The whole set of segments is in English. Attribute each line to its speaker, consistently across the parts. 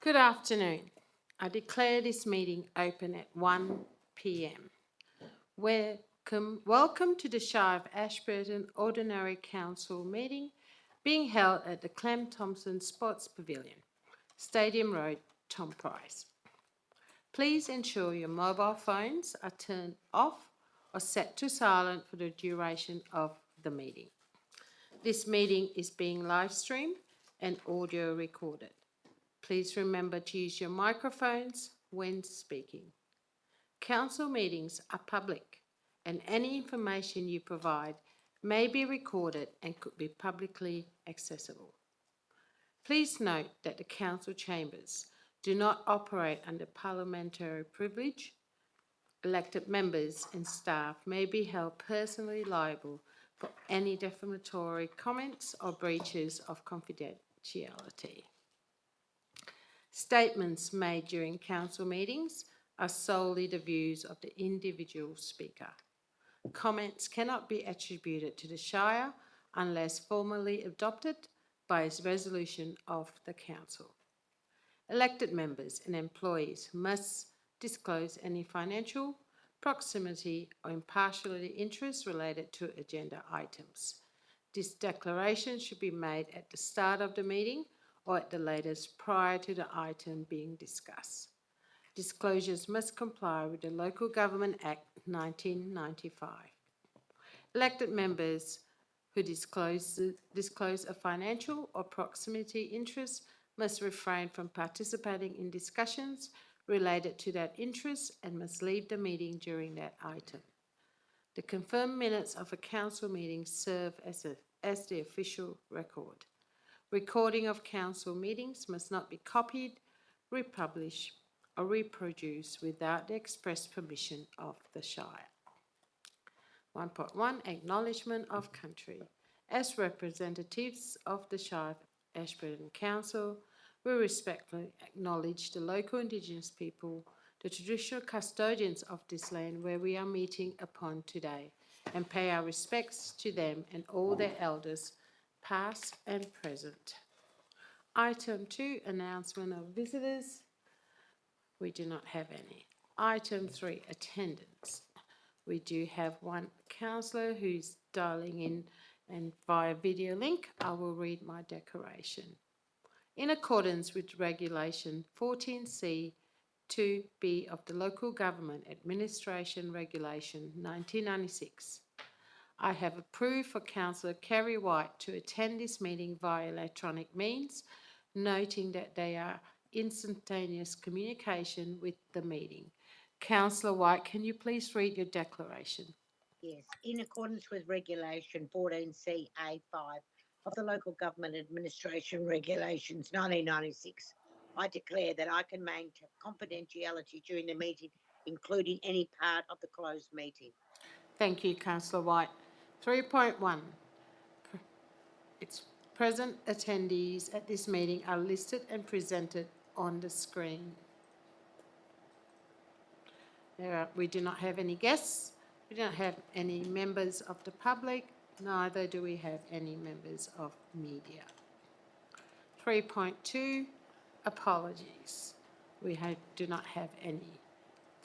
Speaker 1: Good afternoon. I declare this meeting open at 1 p.m. Welcome to the Shire of Ashburton Ordinary Council meeting being held at the Clem Thompson Sports Pavilion, Stadium Road, Tom Price. Please ensure your mobile phones are turned off or set to silent for the duration of the meeting. This meeting is being live streamed and audio recorded. Please remember to use your microphones when speaking. Council meetings are public, and any information you provide may be recorded and could be publicly accessible. Please note that the council chambers do not operate under parliamentary privilege. Elected members and staff may be held personally liable for any defamatory comments or breaches of confidentiality. Statements made during council meetings are solely the views of the individual speaker. Comments cannot be attributed to the Shire unless formally adopted by a resolution of the council. Elected members and employees must disclose any financial, proximity or impartiality interests related to agenda items. This declaration should be made at the start of the meeting or at the latest prior to the item being discussed. Disclosures must comply with the Local Government Act 1995. Elected members who disclose a financial or proximity interest must refrain from participating in discussions related to that interest and must leave the meeting during that item. The confirmed minutes of a council meeting serve as the official record. Recording of council meetings must not be copied, republished, or reproduced without the express permission of the Shire. 1.1 Acknowledgement of Country. As representatives of the Shire of Ashburton Council, we respectfully acknowledge the local Indigenous people, the traditional custodians of this land where we are meeting upon today, and pay our respects to them and all their elders, past and present. Item 2, Announcement of Visitors. We do not have any. Item 3, Attendance. We do have one councillor who's dialing in and via video link. I will read my declaration. In accordance with Regulation 14C 2B of the Local Government Administration Regulation 1996, I have approved for Councillor Kerry White to attend this meeting via electronic means, noting that they are instantaneous communication with the meeting. Councillor White, can you please read your declaration?
Speaker 2: Yes, in accordance with Regulation 14CA5 of the Local Government Administration Regulations 1996, I declare that I can maintain confidentiality during the meeting, including any part of the closed meeting.
Speaker 1: Thank you, Councillor White. 3.1. Its present attendees at this meeting are listed and presented on the screen. We do not have any guests. We don't have any members of the public. Neither do we have any members of media. 3.2, apologies. We do not have any.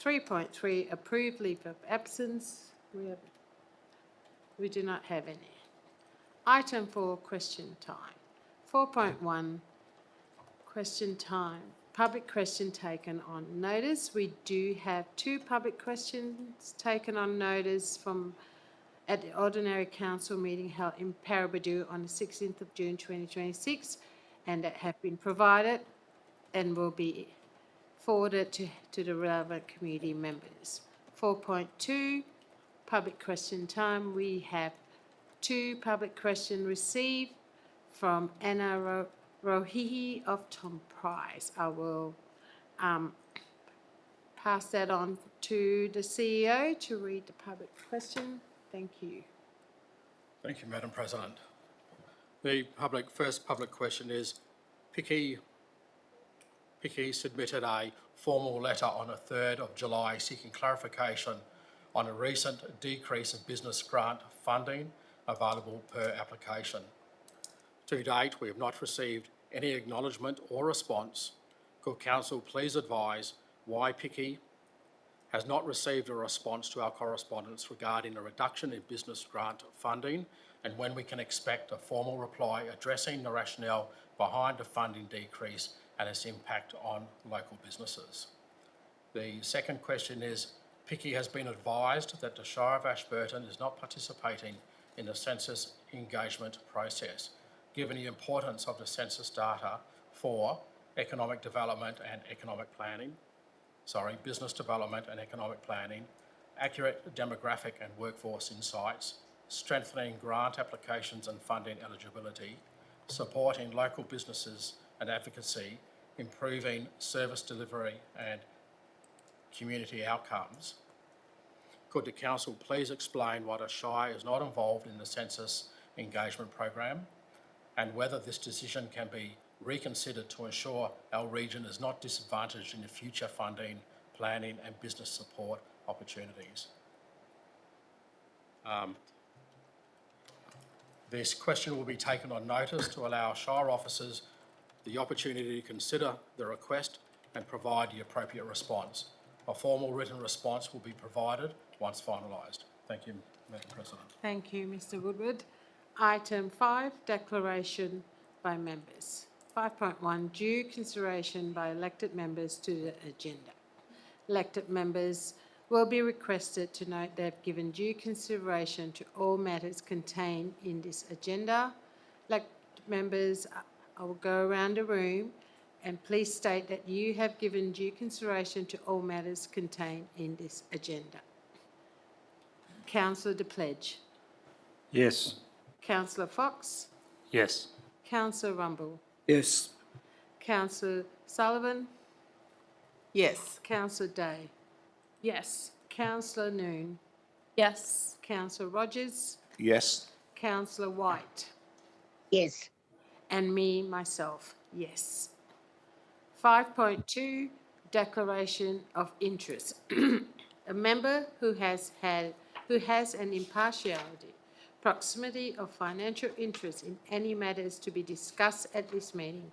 Speaker 1: 3.3, approved leave of absence. We do not have any. Item 4, question time. 4.1, question time. Public question taken on notice. We do have 2 public questions taken on notice at the Ordinary Council meeting held in Paraburdoo on the 16th of June 2026 and that have been provided and will be forwarded to the relevant community members. 4.2, public question time. We have 2 public questions received from Anna Rohihi of Tom Price. I will pass that on to the CEO to read the public question. Thank you.
Speaker 3: Thank you, Madam President. The first public question is, Picky submitted a formal letter on the 3rd of July seeking clarification on a recent decrease in business grant funding available per application. To date, we have not received any acknowledgement or response Could Council please advise why Picky has not received a response to our correspondence regarding a reduction in business grant funding, and when we can expect a formal reply addressing the rationale behind the funding decrease and its impact on local businesses? The second question is, Picky has been advised that the Shire of Ashburton is not participating in the census engagement process, given the importance of the census data for economic development and economic planning. Business development and economic planning, accurate demographic and workforce insights, strengthening grant applications and funding eligibility, supporting local businesses and advocacy, improving service delivery and community outcomes. Could the Council please explain why the Shire is not involved in the census engagement program, and whether this decision can be reconsidered to ensure our region is not disadvantaged in the future funding, planning and business support opportunities? This question will be taken on notice to allow Shire officers the opportunity to consider the request and provide the appropriate response. A formal written response will be provided once finalised. Thank you, Madam President.
Speaker 1: Thank you, Mr Woodward. Item 5, declaration by members. 5.1, due consideration by elected members to the agenda. Elected members will be requested to note they have given due consideration to all matters contained in this agenda. Elected members, I will go around the room and please state that you have given due consideration to all matters contained in this agenda. Councillor De Pledge.
Speaker 4: Yes.
Speaker 1: Councillor Fox.
Speaker 4: Yes.
Speaker 1: Councillor Rumble.
Speaker 4: Yes.
Speaker 1: Councillor Sullivan.
Speaker 5: Yes.
Speaker 1: Councillor Day.
Speaker 5: Yes.
Speaker 1: Councillor Noon.
Speaker 5: Yes.
Speaker 1: Councillor Rogers.
Speaker 4: Yes.
Speaker 1: Councillor White.
Speaker 2: Yes.
Speaker 1: And me, myself, yes. 5.2, declaration of interest. A member who has an impartiality, proximity or financial interest in any matters to be discussed at this meeting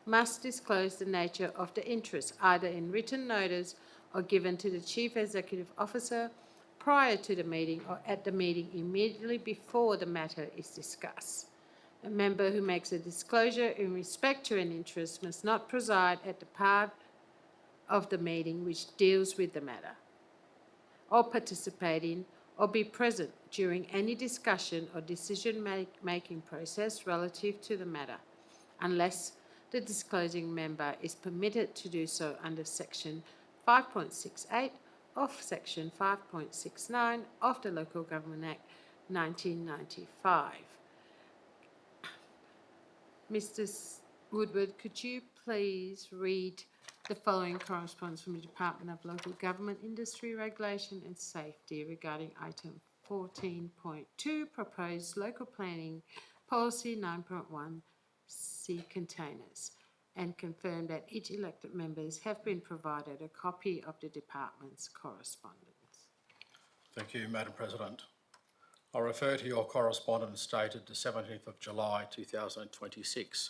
Speaker 1: must disclose the nature of the interest either in written notice or given to the Chief Executive Officer prior to the meeting or at the meeting immediately before the matter is discussed. A member who makes a disclosure in respect to an interest must not preside at the part of the meeting which deals with the matter, or participate in or be present during any discussion or decision-making process relative to the matter, unless the disclosing member is permitted to do so under Section 5.68 of Section 5.69 of the Local Government Act 1995. Mr Woodward, could you please read the following correspondence from the Department of Local Government, Industry, Regulation and Safety regarding item 14.2, proposed local planning policy 9.1, sea containers, and confirm that each elected members have been provided a copy of the department's correspondence.
Speaker 3: Thank you, Madam President. I refer to your correspondence dated the 17th of July 2026.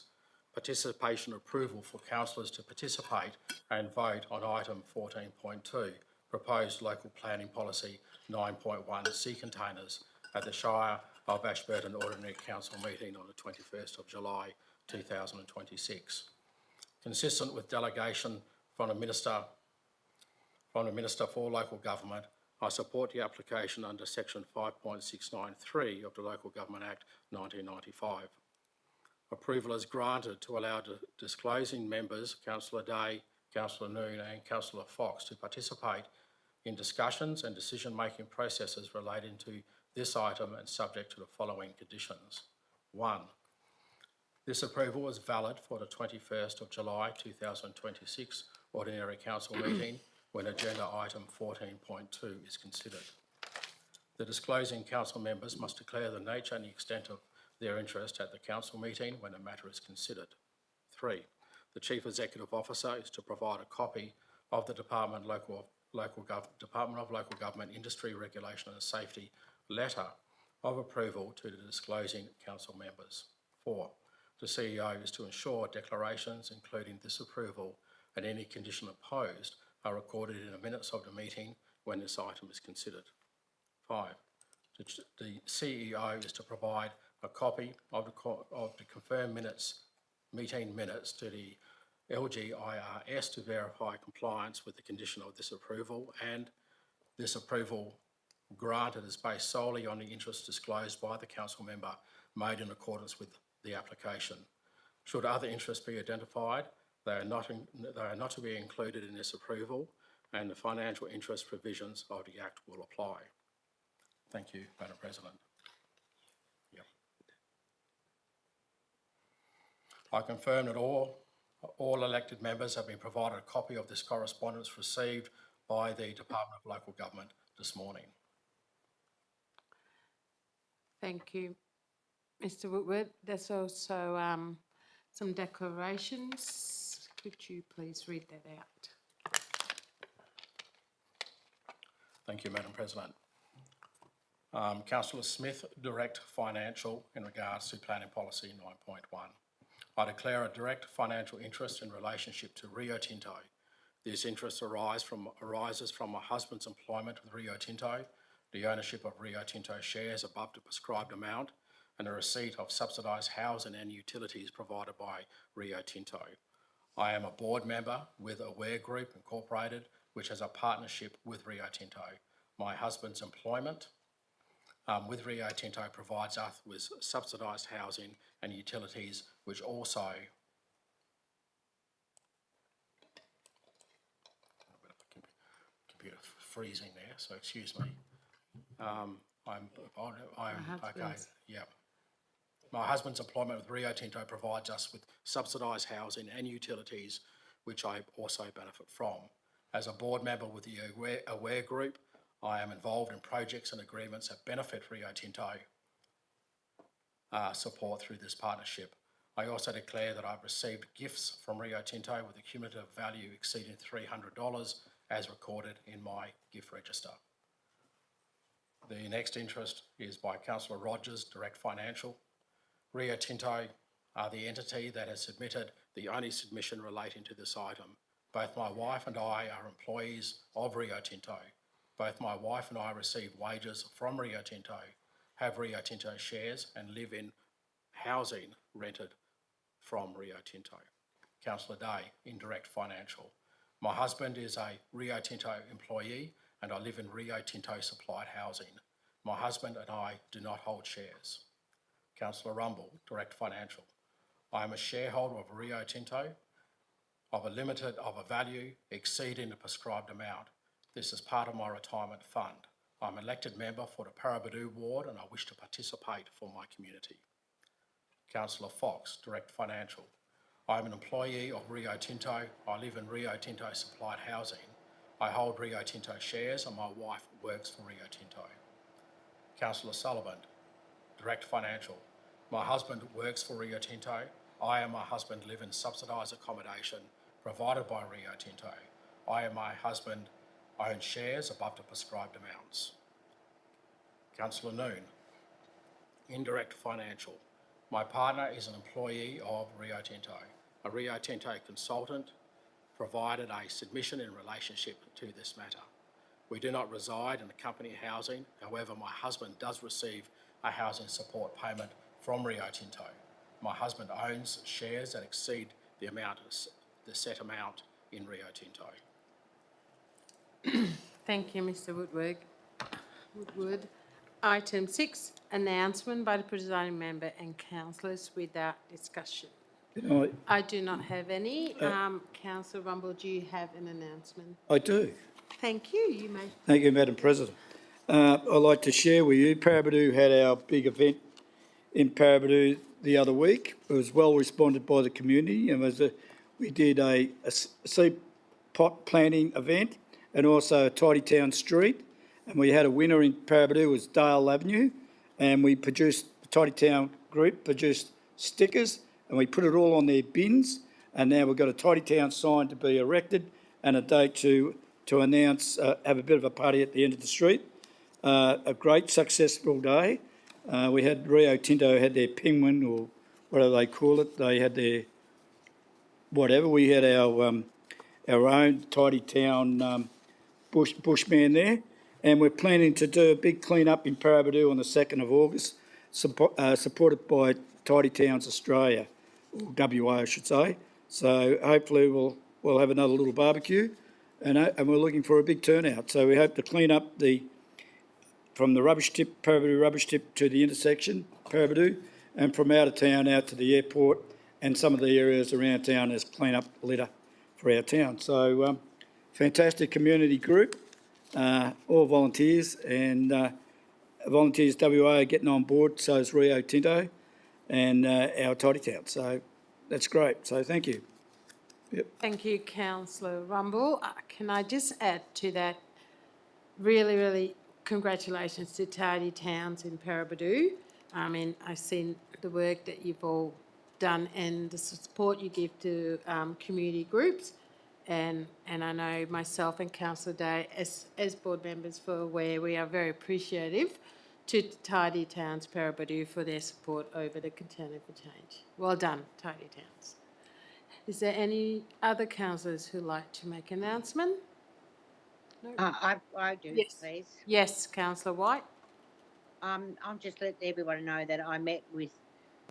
Speaker 3: Participation approval for councillors to participate and vote on item 14.2, proposed local planning policy 9.1, sea containers, at the Shire of Ashburton Ordinary Council meeting on the 21st of July 2026. Consistent with delegation from the Minister for Local Government, I support the application under Section 5.693 of the Local Government Act 1995. Approval is granted to allow disclosing members, Councillor Day, Councillor Noon and Councillor Fox, to participate in discussions and decision-making processes relating to this item and subject to the following conditions. 1. This approval is valid for the 21st of July 2026 Ordinary Council meeting when agenda item 14.2 is considered. The disclosing council members must declare the nature and the extent of their interest at the council meeting when the matter is considered. 3. The Chief Executive Officer is to provide a copy of the Department of Local Government, Industry, Regulation and Safety letter of approval to the disclosing council members. 4. The CEO is to ensure declarations, including this approval, and any condition opposed are recorded in the minutes of the meeting when this item is considered. 5. The CEO is to provide a copy of the confirmed meeting minutes to the LGIRS to verify compliance with the condition of this approval, and this approval granted is based solely on the interest disclosed by the council member made in accordance with the application. Should other interests be identified, they are not to be included in this approval, and the financial interest provisions of the Act will apply. Thank you, Madam President. Yep. I confirm that all elected members have been provided a copy of this correspondence received by the Department of Local Government this morning.
Speaker 1: Thank you, Mr Woodward. There's also some declarations. Could you please read that out?
Speaker 3: Thank you, Madam President. Councillor Smith, direct financial in regards to planning policy 9.1. I declare a direct financial interest in relationship to Rio Tinto. This interest arises from my husband's employment with Rio Tinto, the ownership of Rio Tinto shares above the prescribed amount, and the receipt of subsidised housing and utilities provided by Rio Tinto. I am a board member with Aware Group Incorporated, which has a partnership with Rio Tinto. My husband's employment with Rio Tinto provides us with subsidised housing and utilities, which also computer freezing there, so excuse me. I'm okay. Yeah. My husband's employment with Rio Tinto provides us with subsidised housing and utilities, which I also benefit from. As a board member with the Aware Group, I am involved in projects and agreements that benefit Rio Tinto support through this partnership. I also declare that I've received gifts from Rio Tinto with a cumulative value exceeding $300 as recorded in my gift register. The next interest is by Councillor Rogers, direct financial. Rio Tinto are the entity that has submitted the only submission relating to this item. Both my wife and I are employees of Rio Tinto. Both my wife and I receive wages from Rio Tinto, have Rio Tinto shares and live in housing rented from Rio Tinto. Councillor Day, indirect financial. My husband is a Rio Tinto employee and I live in Rio Tinto supplied housing. My husband and I do not hold shares. Councillor Rumble, direct financial. I am a shareholder of Rio Tinto of a value exceeding the prescribed amount. This is part of my retirement fund. I'm an elected member for the Parabadoo ward and I wish to participate for my community. Councillor Fox, direct financial. I'm an employee of Rio Tinto. I live in Rio Tinto supplied housing. I hold Rio Tinto shares and my wife works for Rio Tinto. Councillor Sullivan, direct financial. My husband works for Rio Tinto. I and my husband live in subsidised accommodation provided by Rio Tinto. I and my husband own shares above the prescribed amounts. Councillor Noon, indirect financial. My partner is an employee of Rio Tinto. A Rio Tinto consultant provided a submission in relationship to this matter. We do not reside in the company housing. However, my husband does receive a housing support payment from Rio Tinto. My husband owns shares that exceed the set amount in Rio Tinto.
Speaker 1: Thank you, Mr Woodward. Item 6, announcement by the presiding member and councillors without discussion. I do not have any. Councillor Rumble, do you have an announcement?
Speaker 4: I do.
Speaker 1: Thank you. You may.
Speaker 4: Thank you, Madam President. I'd like to share with you, Parabadoo had our big event in Parabadoo the other week. It was well responded by the community, and we did a seed pot planting event and also a Tidy Town Street, and we had a winner in Parabadoo, it was Dale Avenue, and we produced, the Tidy Town group produced stickers and we put it all on their bins, and now we've got a Tidy Town sign to be erected and a date to announce, have a bit of a party at the end of the street. A great successful day. We had Rio Tinto had their penguin, or whatever they call it. They had their whatever. We had our our own tidy town bushman there, and we're planning to do a big clean-up in Paraburdoo on the 2nd of August, supported by Tidy Towns Australia, or WA I should say. So hopefully we'll have another little barbecue, and we're looking for a big turnout. So we hope to clean up from the Paraburdoo rubbish tip to the intersection, Paraburdoo, and from out of town out to the airport and some of the areas around town as clean up litter for our town. So fantastic community group, all volunteers, and Volunteers WA are getting on board, so is Rio Tinto and our Tidy Town. So that's great. So thank you. Yep.
Speaker 1: Thank you, Councillor Rumble. Can I just add to that, really, really congratulations to Tidy Towns in Paraburdoo. I mean, I've seen the work that you've all done and the support you give to community groups. And I know myself and Councillor Day, as board members for Aware, we are very appreciative to Tidy Towns Paraburdoo for their support over the Container for Change. Well done, Tidy Towns. Is there any other councillors who'd like to make an announcement? No?
Speaker 2: I do,
Speaker 1: Yes.
Speaker 2: please.
Speaker 1: Yes, Councillor White.
Speaker 2: I'll just let everyone know that I met with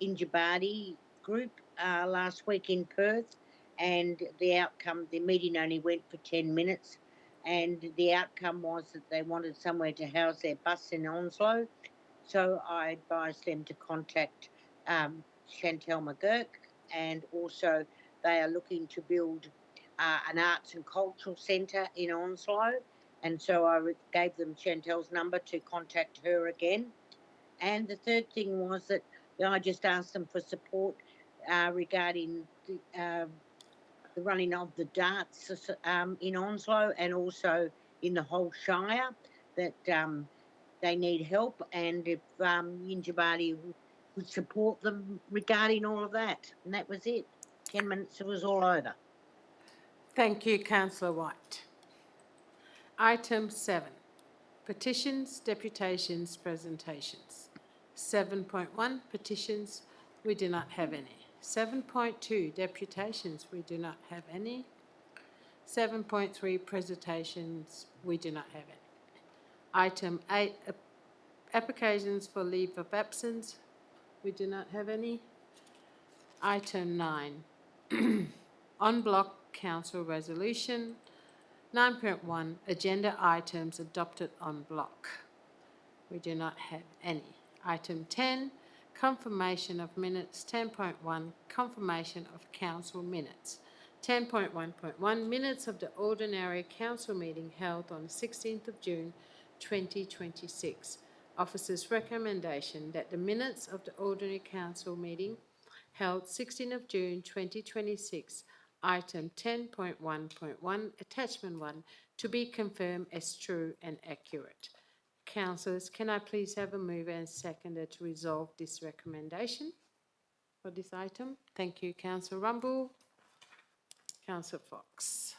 Speaker 2: Injibadi group last week in Perth, and the meeting only went for 10 minutes, and the outcome was that they wanted somewhere to house their bus in Onslow, so I advised them to contact Chantel McGurk, and also they are looking to build an arts and cultural centre in Onslow, and so I gave them Chantel's number to contact her again. And the third thing was that I just asked them for support regarding the running of the darts in Onslow and also in the whole Shire, that they need help, and if Yinjabadi would support them regarding all of that. And that was it. 10 minutes, it was all over.
Speaker 1: Thank you, Councillor White. Item 7, petitions, deputations, presentations. 7.1, petitions, we do not have any. 7.2, deputations, we do not have any. 7.3, presentations, we do not have any. Item 8, applications for leave of absence, we do not have any. Item 9, en bloc council resolution. 9.1, agenda items adopted en bloc. We do not have any. Item 10, confirmation of minutes. 10.1, confirmation of council minutes. 10.1.1, minutes of the ordinary council meeting held on the 16th of June 2026. Officers' recommendation that the minutes of the ordinary council meeting held 16th of June 2026, item 10.1.1, attachment 1, to be confirmed as true and accurate. Councillors, can I please have a mover and seconder to resolve this recommendation for this item? Thank you, Councillor Rumble. Councillor Fox.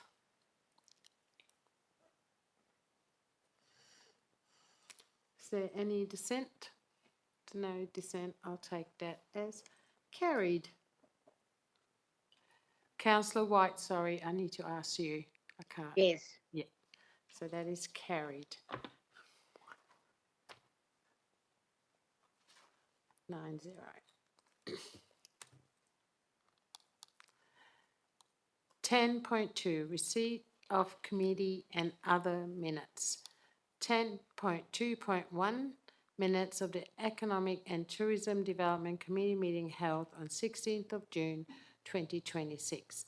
Speaker 1: Is there any dissent? No dissent. I'll take that as carried. Councillor White, sorry, I need to ask you. I can't.
Speaker 2: Yes.
Speaker 1: Yeah. So that is carried. 9-0. 10.2, receipt of committee and other minutes. 10.2.1, minutes of the Economic and Tourism Development Committee meeting held on 16th of June 2026.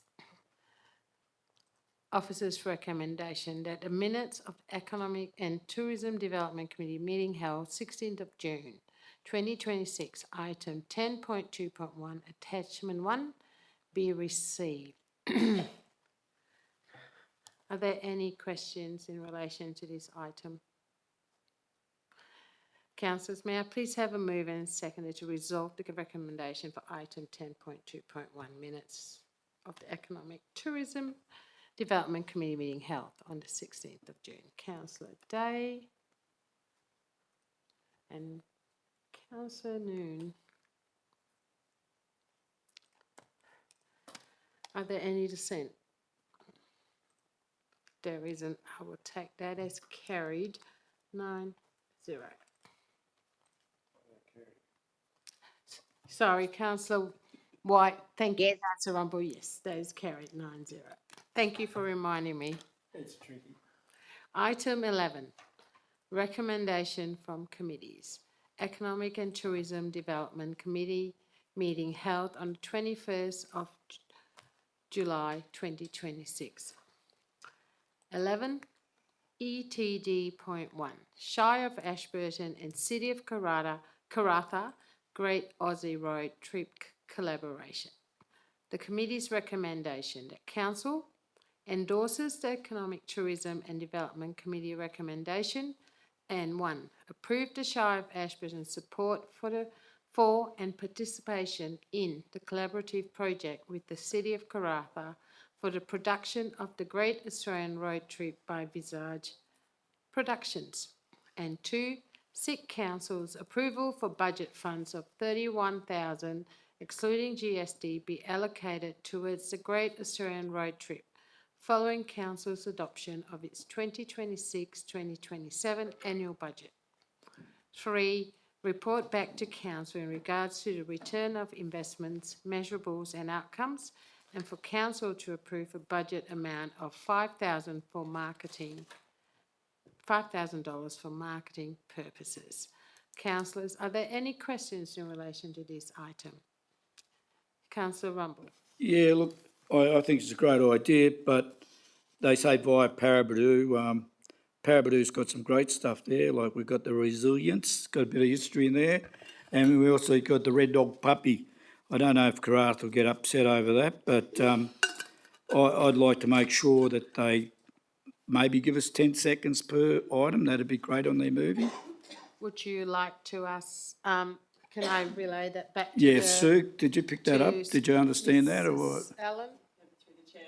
Speaker 1: Officers' recommendation that the minutes of the Economic and Tourism Development Committee meeting held 16th of June 2026, item 10.2.1, attachment 1, be received. Are there any questions in relation to this item? Councillors, may I please have a mover and seconder to resolve the recommendation for item 10.2.1, minutes of the Economic Tourism Development Committee meeting held on the 16th of June. Councillor Day and Councillor Noon. Are there any dissent? there isn't, I will take that as carried, 9-0. Sorry, councillor White, thank you,
Speaker 2: Yes.
Speaker 1: councillor Rumble, yes, that is carried, 9-0. Thank you for reminding me.
Speaker 4: It's tricky.
Speaker 1: Item 11, recommendation from committees. Economic and Tourism Development Committee meeting held on the 21st of July 2026. 11, ETD.1, Shire of Ashburton and City of Karratha Great Aussie Road Trip Collaboration. The committee's recommendation that Council endorses the Economic, Tourism and Development Committee recommendation and 1, approve the Shire of Ashburton's support for and participation in the collaborative project with the City of Karratha for the production of the Great Australian Road Trip by Visage Productions. And 2, seek Council's approval for budget funds of $31,000 excluding GST be allocated towards the Great Australian Road Trip following Council's adoption of its 2026-2027 annual budget. 3, report back to Council in regards to the return of investments, measurables and outcomes, and for Council to approve a budget amount of $5,000 for $5,000 for marketing purposes. Councillors, are there any questions in relation to this item? Councillor Rumble.
Speaker 4: Yeah, look, I think it's a great idea, but they say via Paraburdoo. Paraburdoo's got some great stuff there, like we've got the resilience, got a bit of history in there, and we also got the red dog puppy. I don't know if Karratha will get upset over that, but I'd like to make sure that they maybe give us 10 seconds per item. That'd be great on their movie.
Speaker 1: Would you like to ask, can I relay that back to
Speaker 4: Yes, Sue, did you pick that up?
Speaker 1: to
Speaker 4: Did you understand that or what?
Speaker 1: Mrs. Allen?
Speaker 5: Through the chair,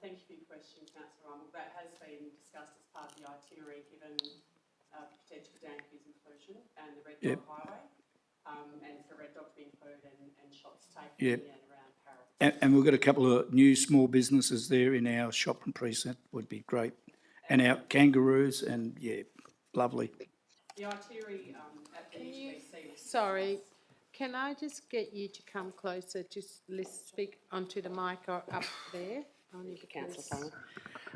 Speaker 5: thank you for your question, councillor Rumble. That has been discussed as part of the itinerary, given potential Danky's inclusion and the Red Dog Highway, and for Red Dog to be included and shots taken in and around Parramatta.
Speaker 4: And we've got a couple of new small businesses there in our shopping precinct, would be great. And our kangaroos, and yeah, lovely.
Speaker 5: The itinerary at the HBC was
Speaker 1: Sorry, can I just get you to come closer, just speak onto the mic or up there? Only
Speaker 6: Councillor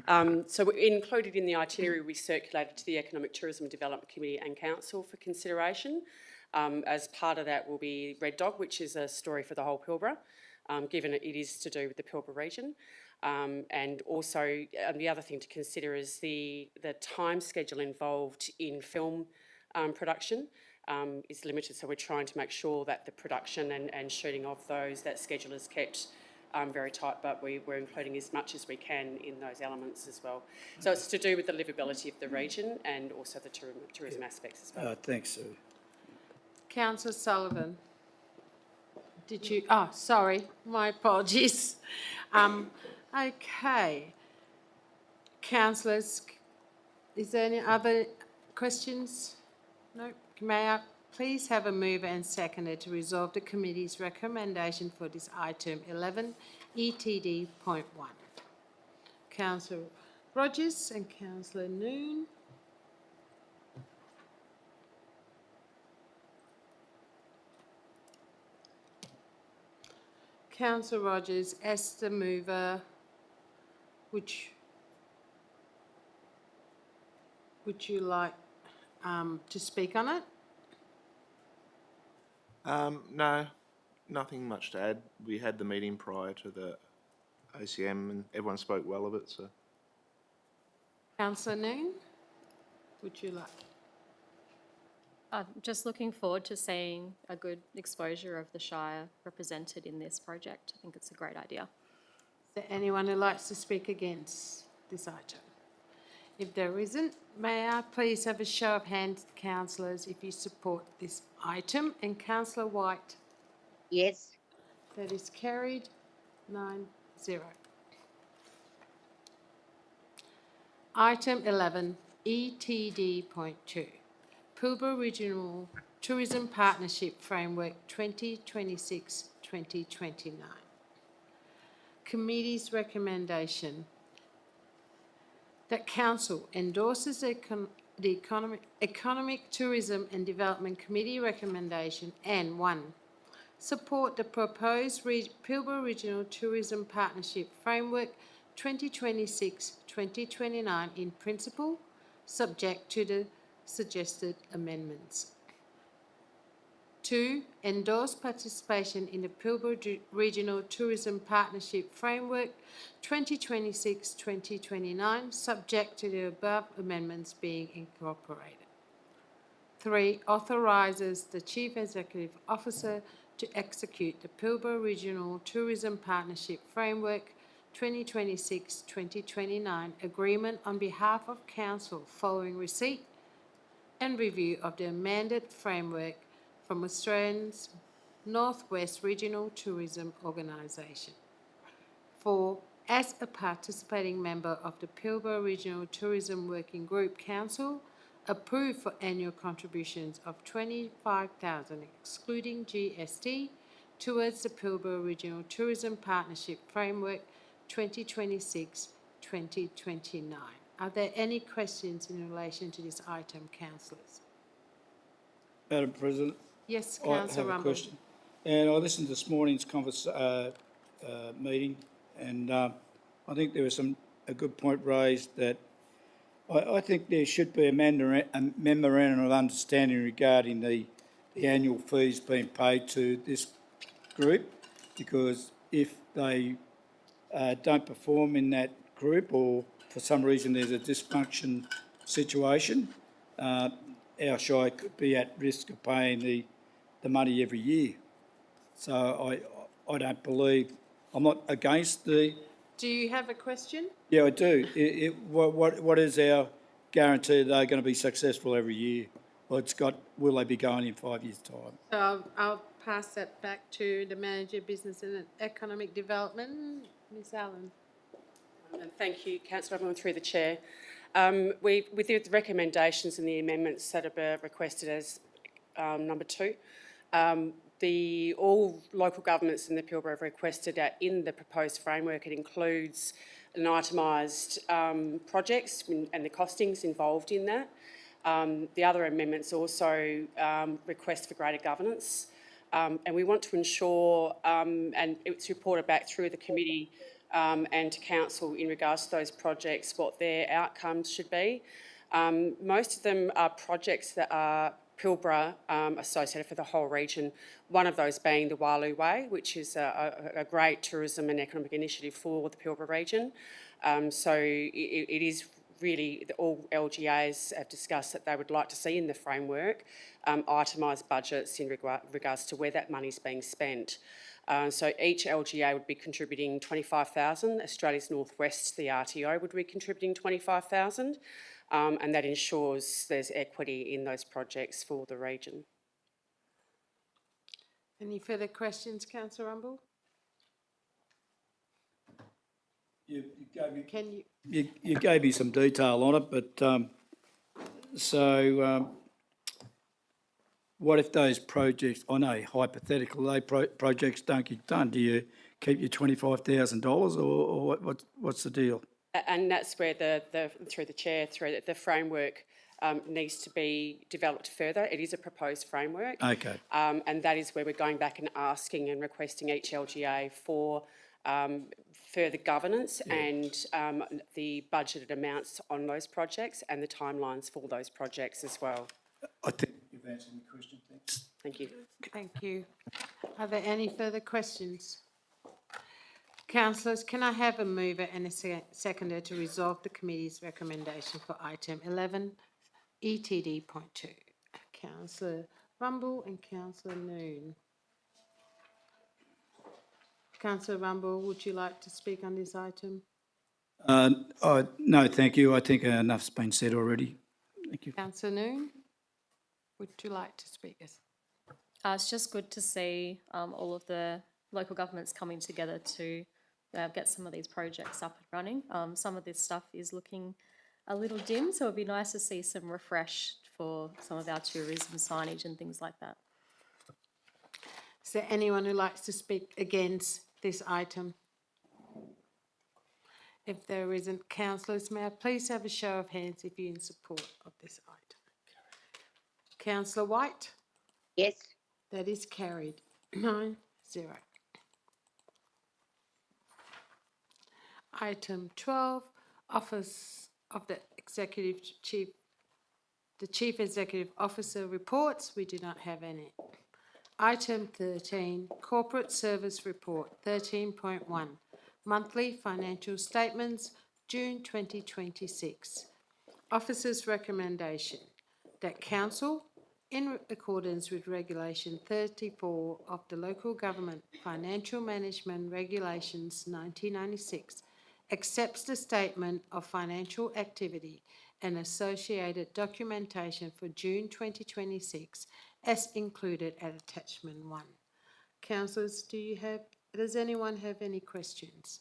Speaker 1: because-
Speaker 6: So included in the itinerary, we circulated to the Economic Tourism Development Committee and Council for consideration. As part of that will be Red Dog, which is a story for the whole Pilbara, given it is to do with the Pilbara region. And also the other thing to consider is the time schedule involved in film production is limited, so we're trying to make sure that the production and shooting of those, that schedule is kept very tight, but we're including as much as we can in those elements as well. So it's to do with the livability of the region and also the tourism aspects as well.
Speaker 4: Thanks, Sue.
Speaker 1: Councillor Sullivan, did you, sorry, my apologies. Okay. Councillors, is there any other questions? No. May I please have a mover and seconder to resolve the committee's recommendation for this item 11 ETD.1. Councillor Rogers and Councillor Noon. Councillor Rogers, as the mover, would you like to speak on it?
Speaker 7: No, nothing much to add. We had the meeting prior to the OCM and everyone spoke well of it, so.
Speaker 1: Councillor Noon, would you like?
Speaker 8: Just looking forward to seeing a good exposure of the Shire represented in this project. I think it's a great idea.
Speaker 1: Is there anyone who likes to speak against this item? If there isn't, may I please have a show of hands, councillors, if you support this item? And Councillor White?
Speaker 2: Yes.
Speaker 1: That is carried, 9-0. Item 11, ETD.2, Pilbara Regional Tourism Partnership Framework 2026-2029. Committee's recommendation that council endorses the Economic Tourism and Development Committee recommendation and 1, support the proposed Pilbara Regional Tourism Partnership Framework 2026-2029 in principle, subject to the suggested amendments. 2, endorse participation in the Pilbara Regional Tourism Partnership Framework 2026-2029, subject to the above amendments being incorporated. 3, authorises the Chief Executive Officer to execute the Pilbara Regional Tourism Partnership Framework 2026-2029 agreement on behalf of Council following receipt and review of the amended framework from Australia's Northwest Regional Tourism Organisation. 4, as a participating member of the Pilbara Regional Tourism Working Group Council, approve for annual contributions of $25,000 excluding GST towards the Pilbara Regional Tourism Partnership Framework 2026-2029. Are there any questions in relation to this item, councillors?
Speaker 4: Madam President,
Speaker 1: Yes,
Speaker 4: I
Speaker 1: councillor
Speaker 4: have a
Speaker 1: Rumble.
Speaker 4: question. And I listened to this morning's meeting, and I think there was a good point raised that I think there should be a memorandum of understanding regarding the annual fees being paid to this group, because if they don't perform in that group, or for some reason there's a dysfunction situation, our Shire could be at risk of paying the money every year. So I don't believe, I'm not against the.
Speaker 1: Do you have a question?
Speaker 4: Yeah, I do. What is our guarantee that they're going to be successful every year? Well, will they be going in 5 years' time?
Speaker 1: So I'll pass that back to the Manager of Business and Economic Development, Ms Allen.
Speaker 6: And thank you, Councillor Rumble, through the Chair. With the recommendations and the amendments that are requested as number 2, all local governments in the Pilbara have requested that in the proposed framework it includes an itemised projects and the costings involved in that. The other amendments also request for greater governance, and we want to ensure, and it's reported back through the committee and to council in regards to those projects, what their outcomes should be. Most of them are projects that are Pilbara associated for the whole region, one of those being the Walu Way, which is a great tourism and economic initiative for the Pilbara region. So it is really, all LGAs have discussed that they would like to see in the framework itemised budgets in regards to where that money is being spent. So each LGA would be contributing $25,000. Australia's Northwest, the RTO, would be contributing $25,000, and that ensures there's equity in those projects for the region.
Speaker 1: Any further questions, Councillor Rumble?
Speaker 4: You gave me,
Speaker 1: Can you?
Speaker 4: you gave me some detail on it, but what if those projects, I know hypothetical, projects don't get done? Do you keep your $25,000 or what's the deal?
Speaker 6: And that's where through the framework needs to be developed further. It is a proposed framework.
Speaker 4: Okay.
Speaker 6: And that is where we're going back and asking and requesting each LGA for further governance and the budgeted amounts on those projects and the timelines for those projects as well.
Speaker 4: I think you've answered my question, thanks.
Speaker 6: Thank you.
Speaker 1: Thank you. Are there any further questions? Councillors, can I have a mover and a seconder to resolve the committee's recommendation for item 11, ETD.2? Councillor Rumble and Councillor Noon. Councillor Rumble, would you like to speak on this item?
Speaker 4: No, thank you. I think enough's been said already. Thank you.
Speaker 1: Councillor Noon, would you like to speak?
Speaker 8: It's just good to see all of the local governments coming together to get some of these projects up and running. Some of this stuff is looking a little dim, so it'd be nice to see some refresh for some of our tourism signage and things like that.
Speaker 1: Is there anyone who likes to speak against this item? If there isn't, councillors, may I please have a show of hands if you're in support of this item? Councillor White?
Speaker 2: Yes.
Speaker 1: That is carried. 9-0. Item 12, Office of the Executive Chief, the Chief Executive Officer reports. We do not have any. Item 13, Corporate Service Report 13.1, Monthly Financial Statements, June 2026. Officer's recommendation that Council, in accordance with Regulation 34 of the Local Government Financial Management Regulations 1996, accepts the statement of financial activity and associated documentation for June 2026 as included at attachment 1. Councillors, does anyone have any questions?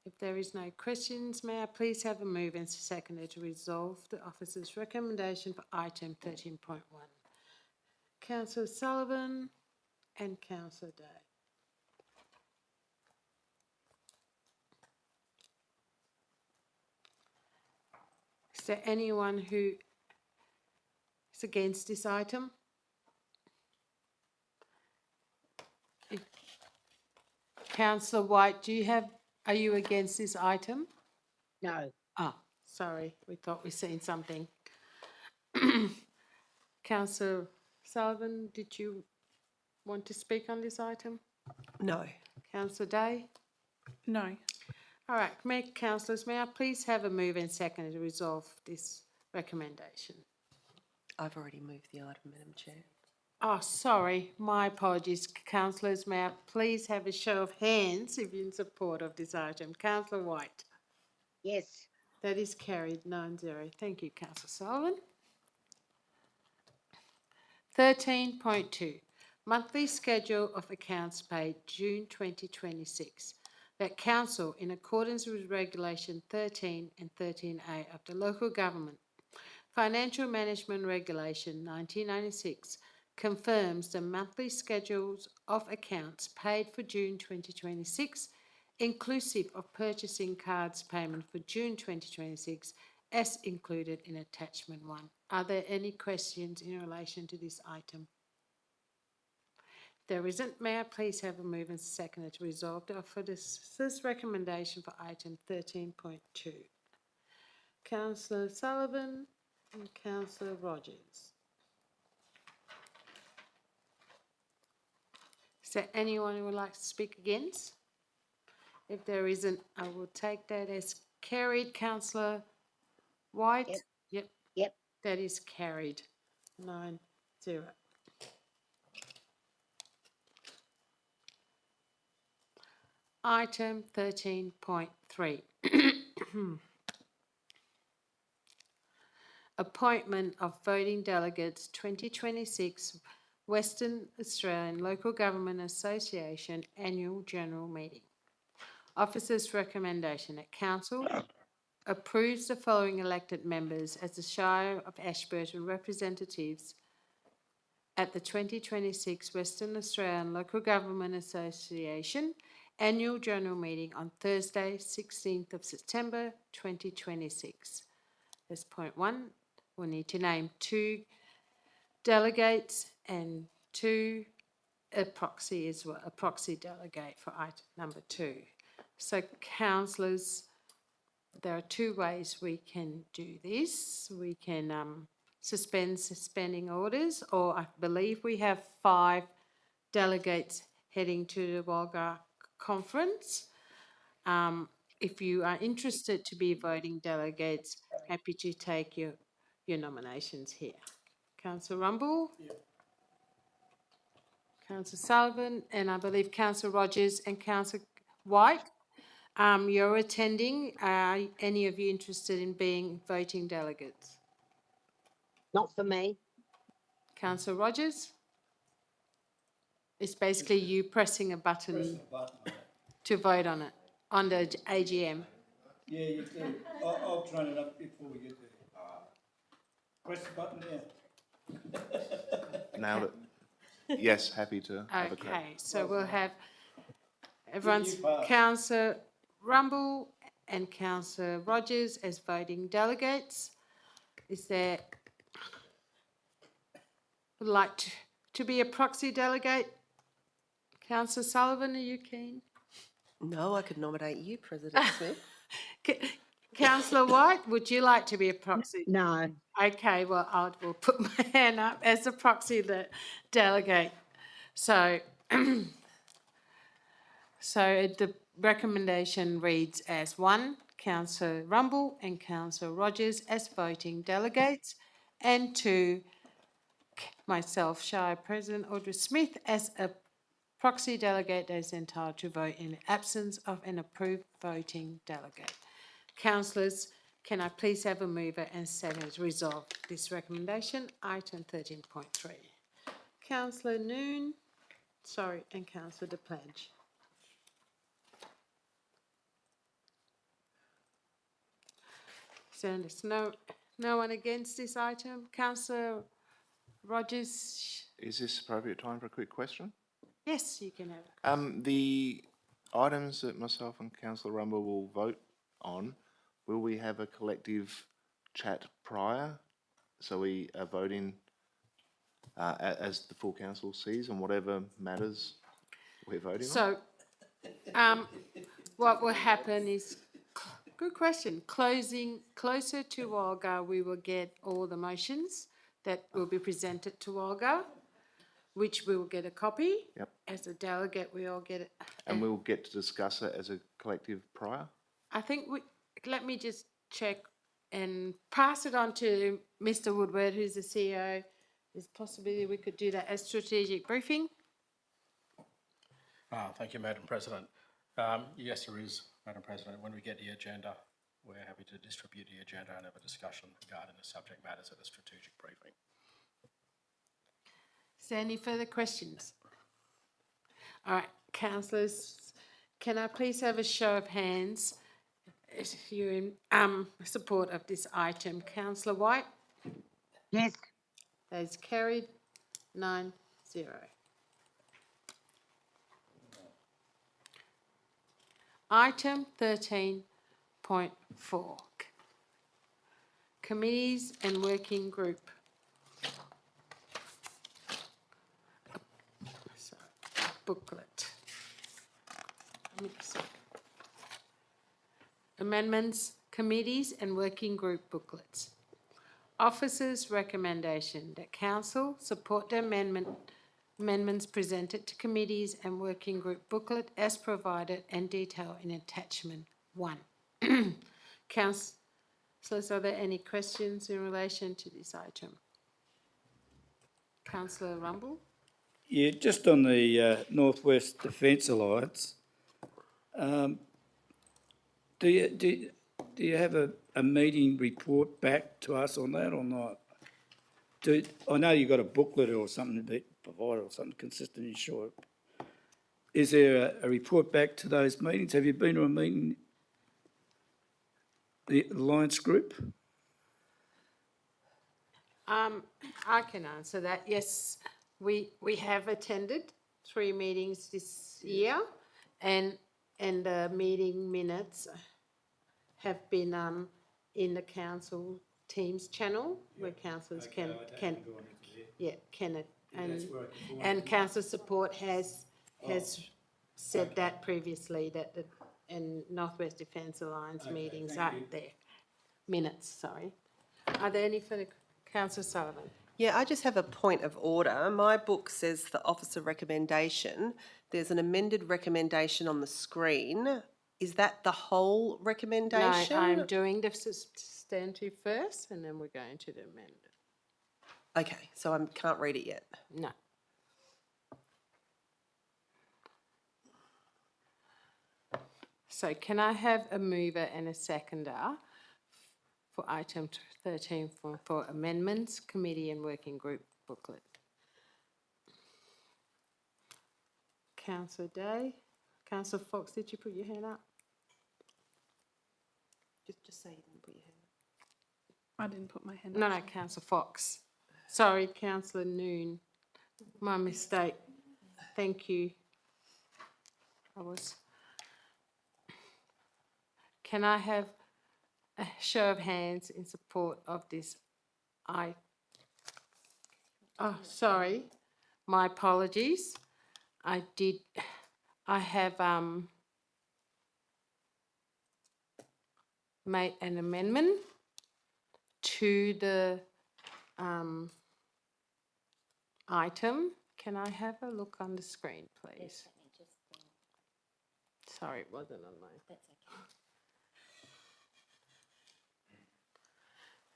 Speaker 1: If there is no questions, may I please have a move and seconder to resolve the officer's recommendation for item 13.1. Councillor Sullivan and Councillor Day. Is there anyone who is against this item? Councillor White, are you against this item?
Speaker 2: No.
Speaker 1: Oh, sorry, we thought we'd seen something. Councillor Sullivan, did you want to speak on this item?
Speaker 9: No.
Speaker 1: Councillor Day?
Speaker 9: No.
Speaker 1: All right, councillors, may I please have a move and second to resolve this recommendation?
Speaker 9: I've already moved the item, Madam Chair.
Speaker 1: Oh, sorry, my apologies. Councillors, may I please have a show of hands if you're in support of this item? Councillor White?
Speaker 2: Yes.
Speaker 1: That is carried 9-0. Thank you, Councillor Sullivan. 13.2, Monthly Schedule of Accounts paid June 2026. That Council, in accordance with Regulation 13 and 13A of the Local Government Financial Management Regulation 1996, confirms the monthly schedules of accounts paid for June 2026, inclusive of purchasing cards payment for June 2026, as included in attachment 1. Are there any questions in relation to this item? There isn't. May I please have a move and seconder to resolve the officer's recommendation for item 13.2? Councillor Sullivan and Councillor Rogers. Is there anyone who would like to speak against? If there isn't, I will take that as carried. Councillor White?
Speaker 2: Yep.
Speaker 1: Yep.
Speaker 2: Yep.
Speaker 1: That is carried. 9-0. Item 13.3. Appointment of voting delegates 2026 Western Australian Local Government Association Annual General Meeting. Officer's recommendation that Council approves the following elected members as the Shire of Ashburton representatives at the 2026 Western Australian Local Government Association Annual General Meeting on Thursday, 16th of September 2026. There's point 1. We'll need to name 2 delegates and 2 a proxy as well, a proxy delegate for item number 2. So, councillors, there are 2 ways we can do this. We can suspend suspending orders, or I believe we have 5 delegates heading to the Walgar conference. If you are interested to be voting delegates, happy to take your nominations here. Councillor Rumble? Yep. Councillor Sullivan, and I believe Councillor Rogers and Councillor White. You're attending. Are any of you interested in being voting delegates?
Speaker 2: Not for me.
Speaker 1: Councillor Rogers? It's basically you pressing a button to vote on it, on the AGM.
Speaker 4: Yeah, you do. I'll turn it up before we get there. Press the button there.
Speaker 7: Nailed it. Yes, happy to have a crack.
Speaker 1: Okay, so we'll have everyone's Councillor Rumble and Councillor Rogers as voting delegates. Is there would like to be a proxy delegate? Councillor Sullivan, are you keen?
Speaker 9: No, I could nominate you, President Smith.
Speaker 1: Councillor White, would you like to be a proxy?
Speaker 2: No.
Speaker 1: Okay, well, I will put my hand up as a proxy delegate. So, so the recommendation reads as 1, Councillor Rumble and Councillor Rogers as voting delegates, and 2, myself, Shire President Audrey Smith, as a proxy delegate that is entitled to vote in the absence of an approved voting delegate. Councillors, can I please have a mover and seconder to resolve this recommendation, item 13.3. Councillor Noon, and Councillor De Pledge. So there's no one against this item. Councillor Rogers?
Speaker 7: Is this appropriate time for a quick question?
Speaker 1: Yes, you can have it.
Speaker 7: The items that myself and Councillor Rumble will vote on, will we have a collective chat prior? So we are voting as the full council sees on whatever matters we're voting on?
Speaker 1: So, what will happen is, good question, closer to Walga, we will get all the motions that will be presented to Walga, which we will get a copy.
Speaker 7: Yep.
Speaker 1: As a delegate, we all get it.
Speaker 7: And we'll get to discuss it as a collective prior?
Speaker 1: I think let me just check and pass it on to Mr. Woodward, who's the CEO. There's a possibility we could do that as strategic briefing.
Speaker 3: Thank you, Madam President. Yes, there is, Madam President. When we get the agenda, we're happy to distribute the agenda and have a discussion regarding the subject matters at a strategic briefing.
Speaker 1: Is there any further questions? All right, councillors, can I please have a show of hands if you're in support of this item? Councillor White?
Speaker 2: Yes.
Speaker 1: That is carried 9-0. Item 13.4. Committees and working group. Booklet. Amendments, committees and working group booklets. Officers' recommendation that council support the amendments presented to committees and working group booklet as provided and detailed in attachment 1. Councillors, are there any questions in relation to this item? Councillor Rumble?
Speaker 4: Yeah, just on the Northwest Defence Alliance, do you have a meeting report back to us on that or not? I know you've got a booklet or something that provided or something consistent in short. Is there a report back to those meetings? Have you been to a meeting, the Alliance group?
Speaker 1: I can answer that. Yes, we have attended 3 meetings this year, and the meeting minutes have been in the council Teams channel where councillors can and council support has said that previously that the Northwest Defence Alliance meetings are there. Minutes, sorry. Are there any further? Councillor Sullivan.
Speaker 9: Yeah, I just have a point of order. My book says the officer recommendation. There's an amended recommendation on the screen. Is that the whole recommendation?
Speaker 1: No, I'm doing the substantive first and then we're going to the amended.
Speaker 9: Okay, so I can't read it yet.
Speaker 1: No. So can I have a mover and a seconder for item 13 for amendments, committee and working group booklet? Councillor Day. Councillor Fox, did you put your hand up?
Speaker 9: Just say you didn't put your hand up.
Speaker 10: I didn't put my hand
Speaker 1: No,
Speaker 10: up.
Speaker 1: no, Councillor Fox. Sorry, Councillor Noon. My mistake. Thank you. Can I have a show of hands in support of this? Oh, sorry, my apologies. I have made an amendment to the item. Can I have a look on the screen, please? Sorry, it wasn't on mine.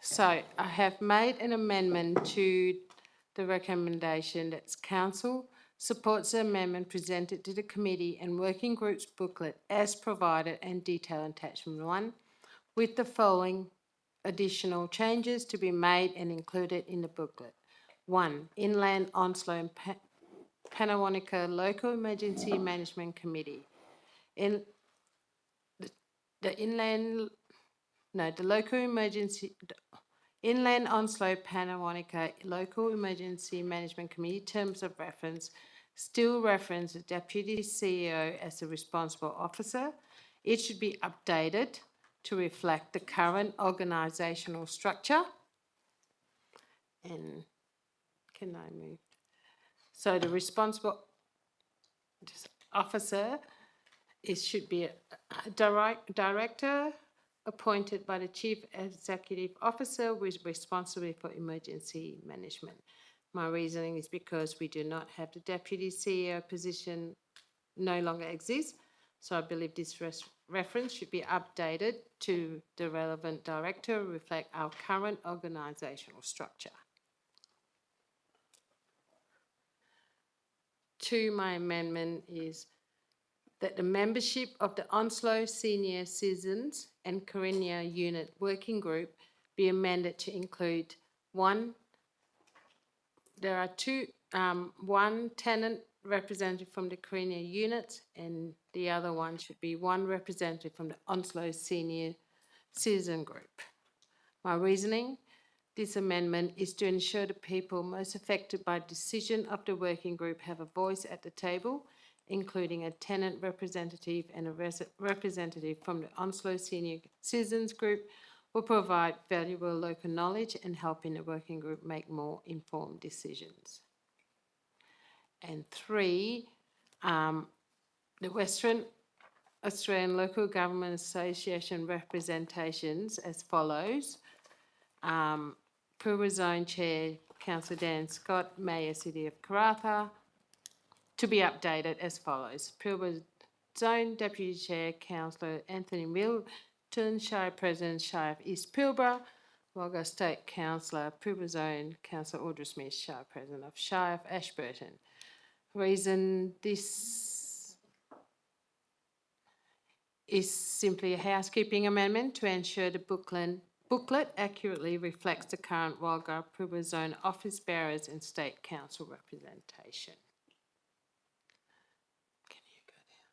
Speaker 1: So I have made an amendment to the recommendation that council supports the amendment presented to the committee and working groups booklet as provided and detailed attachment 1, with the following additional changes to be made and included in the booklet. 1. Inland Onslow and Panawanika Local Emergency Management Committee. Inland Onslow Panawanika Local Emergency Management Committee terms of reference still reference the Deputy CEO as the responsible officer. It should be updated to reflect the current organisational structure. And can I move? So the responsible officer should be a director appointed by the Chief Executive Officer with responsibility for emergency management. My reasoning is because we do not have the Deputy CEO position, no longer exists, so I believe this reference should be updated to the relevant director to reflect our current organisational structure. 2, my amendment is that the membership of the Onslow Senior Citizens and Carina Unit Working Group be amended to include 1, there are 2, 1 tenant representative from the Carina units, and the other one should be 1 representative from the Onslow Senior Citizen Group. My reasoning, this amendment is to ensure the people most affected by the decision of the working group have a voice at the table, including a tenant representative and a representative from the Onslow Senior Citizens Group, will provide valuable local knowledge and helping the working group make more informed decisions. And 3, the Western Australian Local Government Association representations as follows. Pilbara Zone Chair, Councillor Dan Scott, Mayor, City of Karratha, to be updated as follows. Pilbara Zone Deputy Chair, Councillor Anthony Milton, Shire President, Shire of East Pilbara, Wagga State Councillor, Pilbara Zone, Councillor Audra Smith, Shire President of Shire of Ashburton. Reason this is simply a housekeeping amendment to ensure the booklet accurately reflects the current Wagga Pilbara Zone office bearers and State Council representation. Can you go down?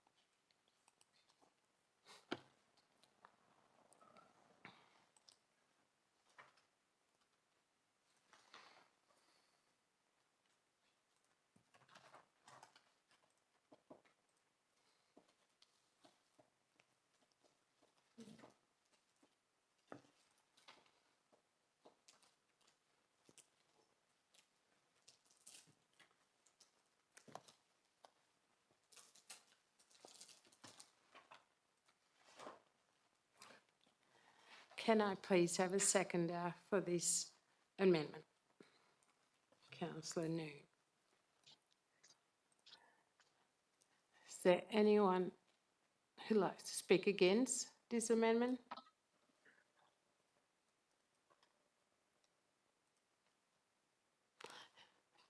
Speaker 1: Can I please have a seconder for this amendment? Councillor Noon. Is there anyone who'd like to speak against this amendment?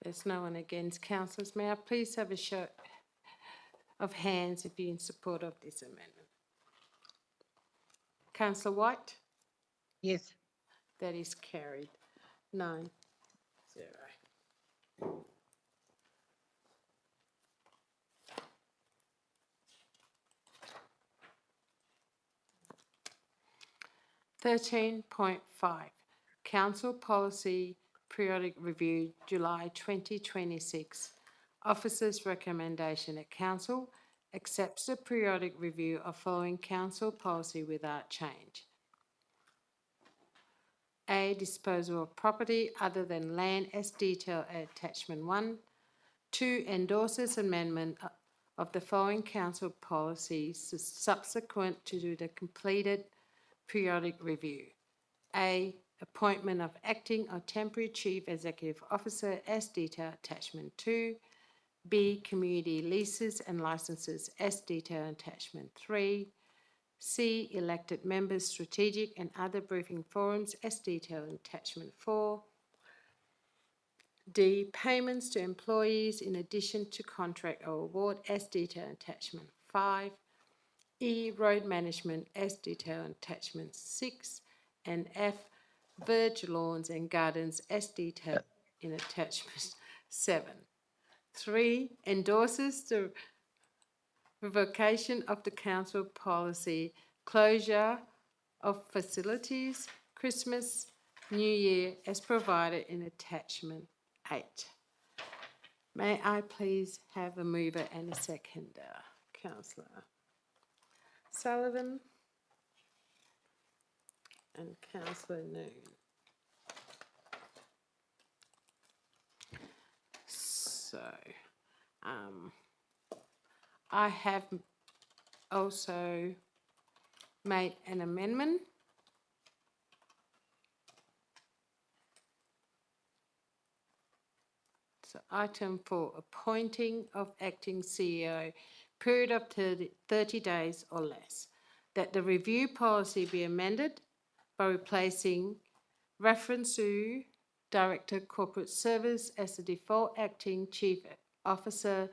Speaker 1: There's no one against. Councillors, may I please have a show of hands if you're in support of this amendment? Councillor White?
Speaker 2: Yes.
Speaker 1: That is carried. 9-0. (13.5) Council Policy Periodic Review, July 2026. Officers' recommendation at Council. accepts the periodic review of following council policy without change. A, disposal of property other than land as detailed at attachment 1. 2, endorses amendment of the following council policies subsequent to the completed periodic review. A, appointment of acting or temporary chief executive officer as detailed attachment 2. B, community leases and licenses as detailed attachment 3. C, elected members' strategic and other briefing forums as detailed in attachment 4. D, payments to employees in addition to contract or award as detailed in attachment 5. E, road management as detailed in attachment 6. And F, verge lawns and gardens as detailed in attachment 7. 3, endorses the revocation of the council policy, closure of facilities, Christmas, New Year, as provided in attachment 8. May I please have a mover and a seconder? Councillor Sullivan and Councillor Noon. So, I have also made an amendment. So item 4, appointing of acting CEO, period of 30 days or less. That the review policy be amended by replacing reference to Director Corporate Service as the default acting chief officer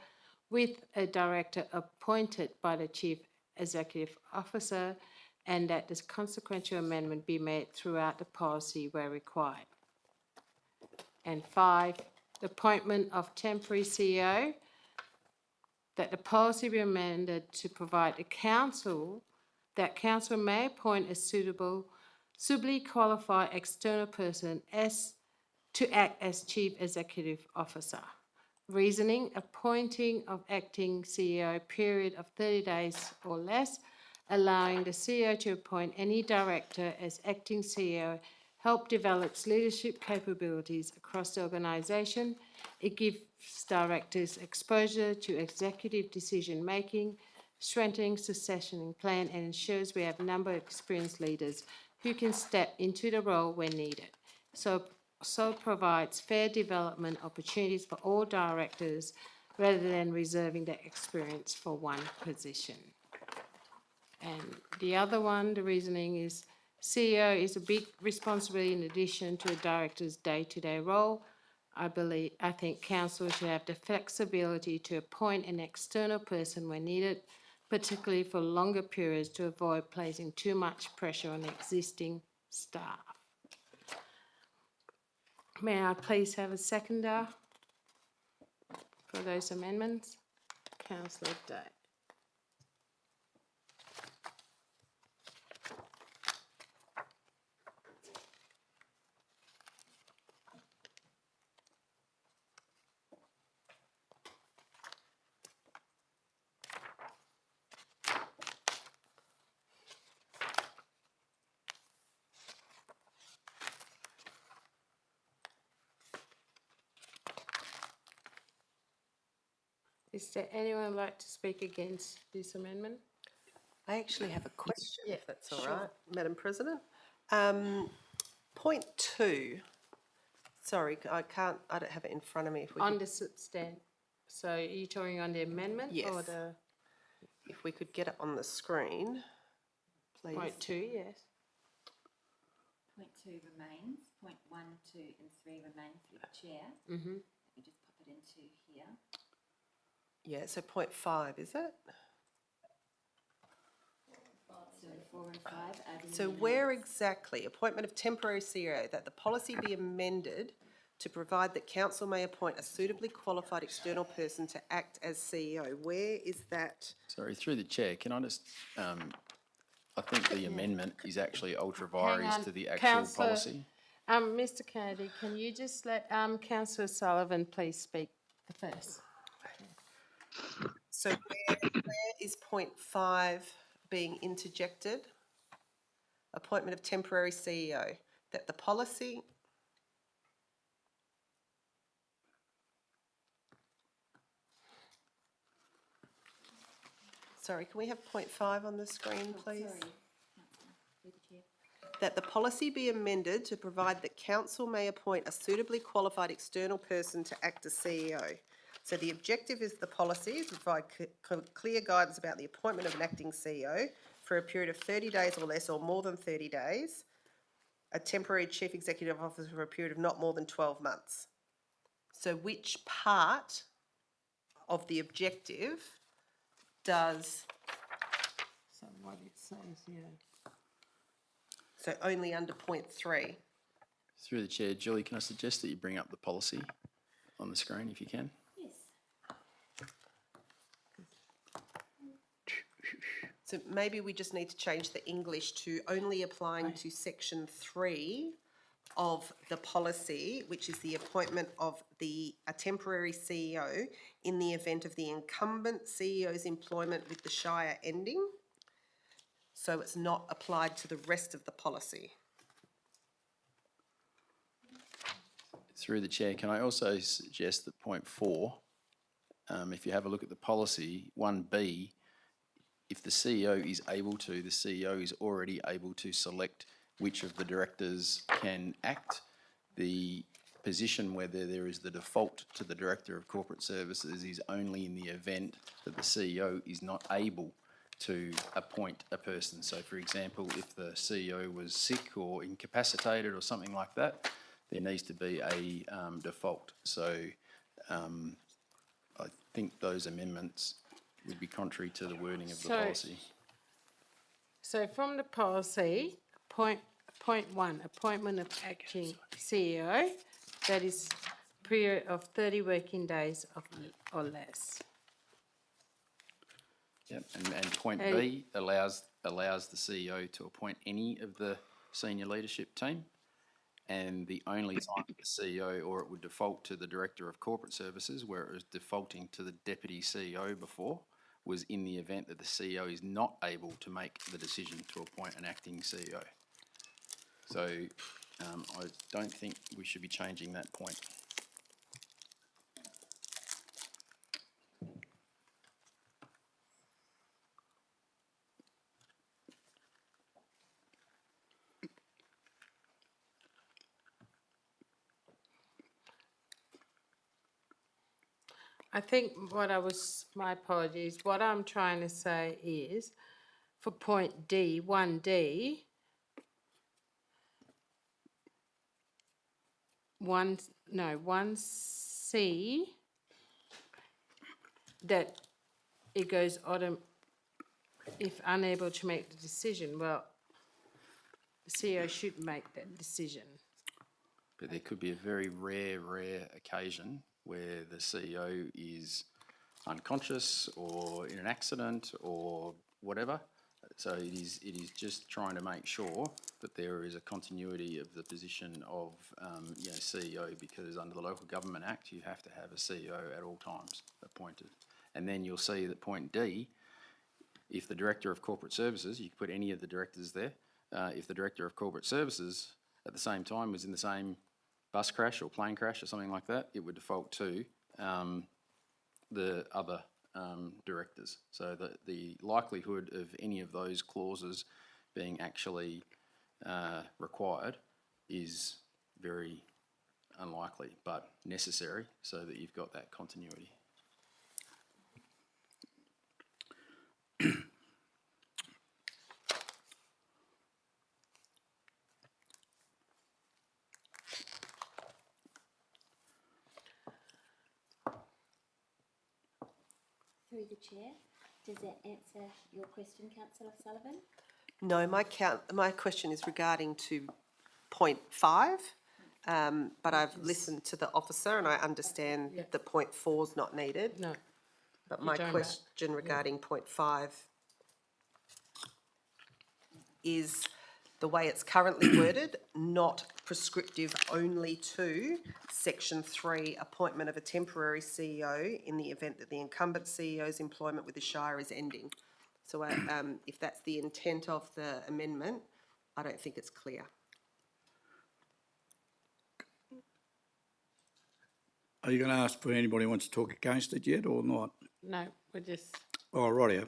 Speaker 1: with a director appointed by the chief executive officer, and that this consequential amendment be made throughout the policy where required. And 5, the appointment of temporary CEO, that the policy be amended to provide the council that council may appoint a suitably qualified external person to act as chief executive officer. Reasoning, appointing of acting CEO period of 30 days or less, allowing the CEO to appoint any director as acting CEO help develops leadership capabilities across the organisation. It gives directors exposure to executive decision making, strengthening succession plan, and ensures we have a number of experienced leaders who can step into the role when needed. So provides fair development opportunities for all directors rather than reserving that experience for one position. And the other one, the reasoning is CEO is a big responsibility in addition to a director's day-to-day role. I think council should have the flexibility to appoint an external person when needed, particularly for longer periods to avoid placing too much pressure on existing staff. May I please have a seconder for those amendments? Councillor Day. Is there anyone who'd like to speak against this amendment?
Speaker 9: I actually have a question, if that's all
Speaker 1: sure.
Speaker 9: right, Madam President. Point 2. Sorry, I don't have it in front of me. If we
Speaker 1: On
Speaker 9: could,
Speaker 1: the substan, so are you talking on the amendment or
Speaker 9: Yes.
Speaker 1: the
Speaker 9: if we could get it on the screen, please.
Speaker 1: point 2, yes?
Speaker 10: Point 2 remains, point 1, 2 and 3 remain through the chair.
Speaker 1: Mm-hmm.
Speaker 10: Let me just pop it into here.
Speaker 9: Yeah, so point 5, is it?
Speaker 10: So 4 and 5 adding
Speaker 9: So
Speaker 10: in
Speaker 9: where exactly, appointment of temporary CEO, that the policy be amended to provide that council may appoint a suitably qualified external person to act as CEO. Where is that?
Speaker 11: Sorry, through the chair, can I just, I think the amendment is actually ultra vires
Speaker 1: on,
Speaker 11: to the actual
Speaker 1: Councillor.
Speaker 11: policy.
Speaker 1: Mr Kennedy, can you just let Councillor Sullivan please speak first?
Speaker 9: So where point 5 being interjected. Appointment of temporary CEO, that the policy. Sorry, can we have point 5 on the screen, please?
Speaker 10: Sorry, Councillor, through the chair.
Speaker 9: That the policy be amended to provide that council may appoint a suitably qualified external person to act as CEO. So the objective is the policy to provide clear guidance about the appointment of an acting CEO for a period of 30 days or less, or more than 30 days, a temporary chief executive officer for a period of not more than 12 months. So which part of the objective does,
Speaker 1: So what it says, yeah.
Speaker 9: so only under point 3?
Speaker 11: Through the chair, Julie, can I suggest that you bring up the policy on the screen if you can?
Speaker 10: Yes.
Speaker 9: So maybe we just need to change the English to only applying to section 3 of the policy, which is the appointment of a temporary CEO in the event of the incumbent CEO's employment with the Shire ending. So it's not applied to the rest of the policy.
Speaker 11: Through the chair, can I also suggest that point 4, if you have a look at the policy, 1B, if the CEO is able to, the CEO is already able to select which of the directors can act. The position whether there is the default to the Director of Corporate Services is only in the event that the CEO is not able to appoint a person. So, for example, if the CEO was sick or incapacitated or something like that, there needs to be a default. So I think those amendments would be contrary to the wording of the policy.
Speaker 1: So from the policy, point 1, appointment of acting CEO, that is period of 30 working days or less.
Speaker 11: Yep, and point B allows the CEO to appoint any of the senior leadership team, and the only time the CEO, or it would default to the Director of Corporate Services, where it was defaulting to the Deputy CEO before, was in the event that the CEO is not able to make the decision to appoint an acting CEO. So I don't think we should be changing that point.
Speaker 1: I think my apologies, what I'm trying to say is, for point D, 1D, 1C, that it goes if unable to make the decision, well, the CEO should make that decision.
Speaker 11: But there could be a very rare occasion where the CEO is unconscious or in an accident or whatever. So it is just trying to make sure that there is a continuity of the position of CEO, because under the Local Government Act you have to have a CEO at all times appointed. And then you'll see that point D, if the Director of Corporate Services, you can put any of the directors there, if the Director of Corporate Services at the same time was in the same bus crash or plane crash or something like that, it would default to the other directors. So the likelihood of any of those clauses being actually required is very unlikely, but necessary so that you've got that continuity.
Speaker 10: Through the chair, does that answer your question, Councillor Sullivan?
Speaker 9: No, my question is regarding to point 5, but I've listened to the officer and I understand that point 4 is not needed.
Speaker 1: No.
Speaker 9: But my question regarding point 5 is the way it's currently worded, not prescriptive only to section 3, appointment of a temporary CEO in the event that the incumbent CEO's employment with the Shire is ending. So if that's the intent of the amendment, I don't think it's clear.
Speaker 4: Are you going to ask for anybody who wants to talk against it yet or not?
Speaker 1: No, we're just,
Speaker 4: Oh, rightio.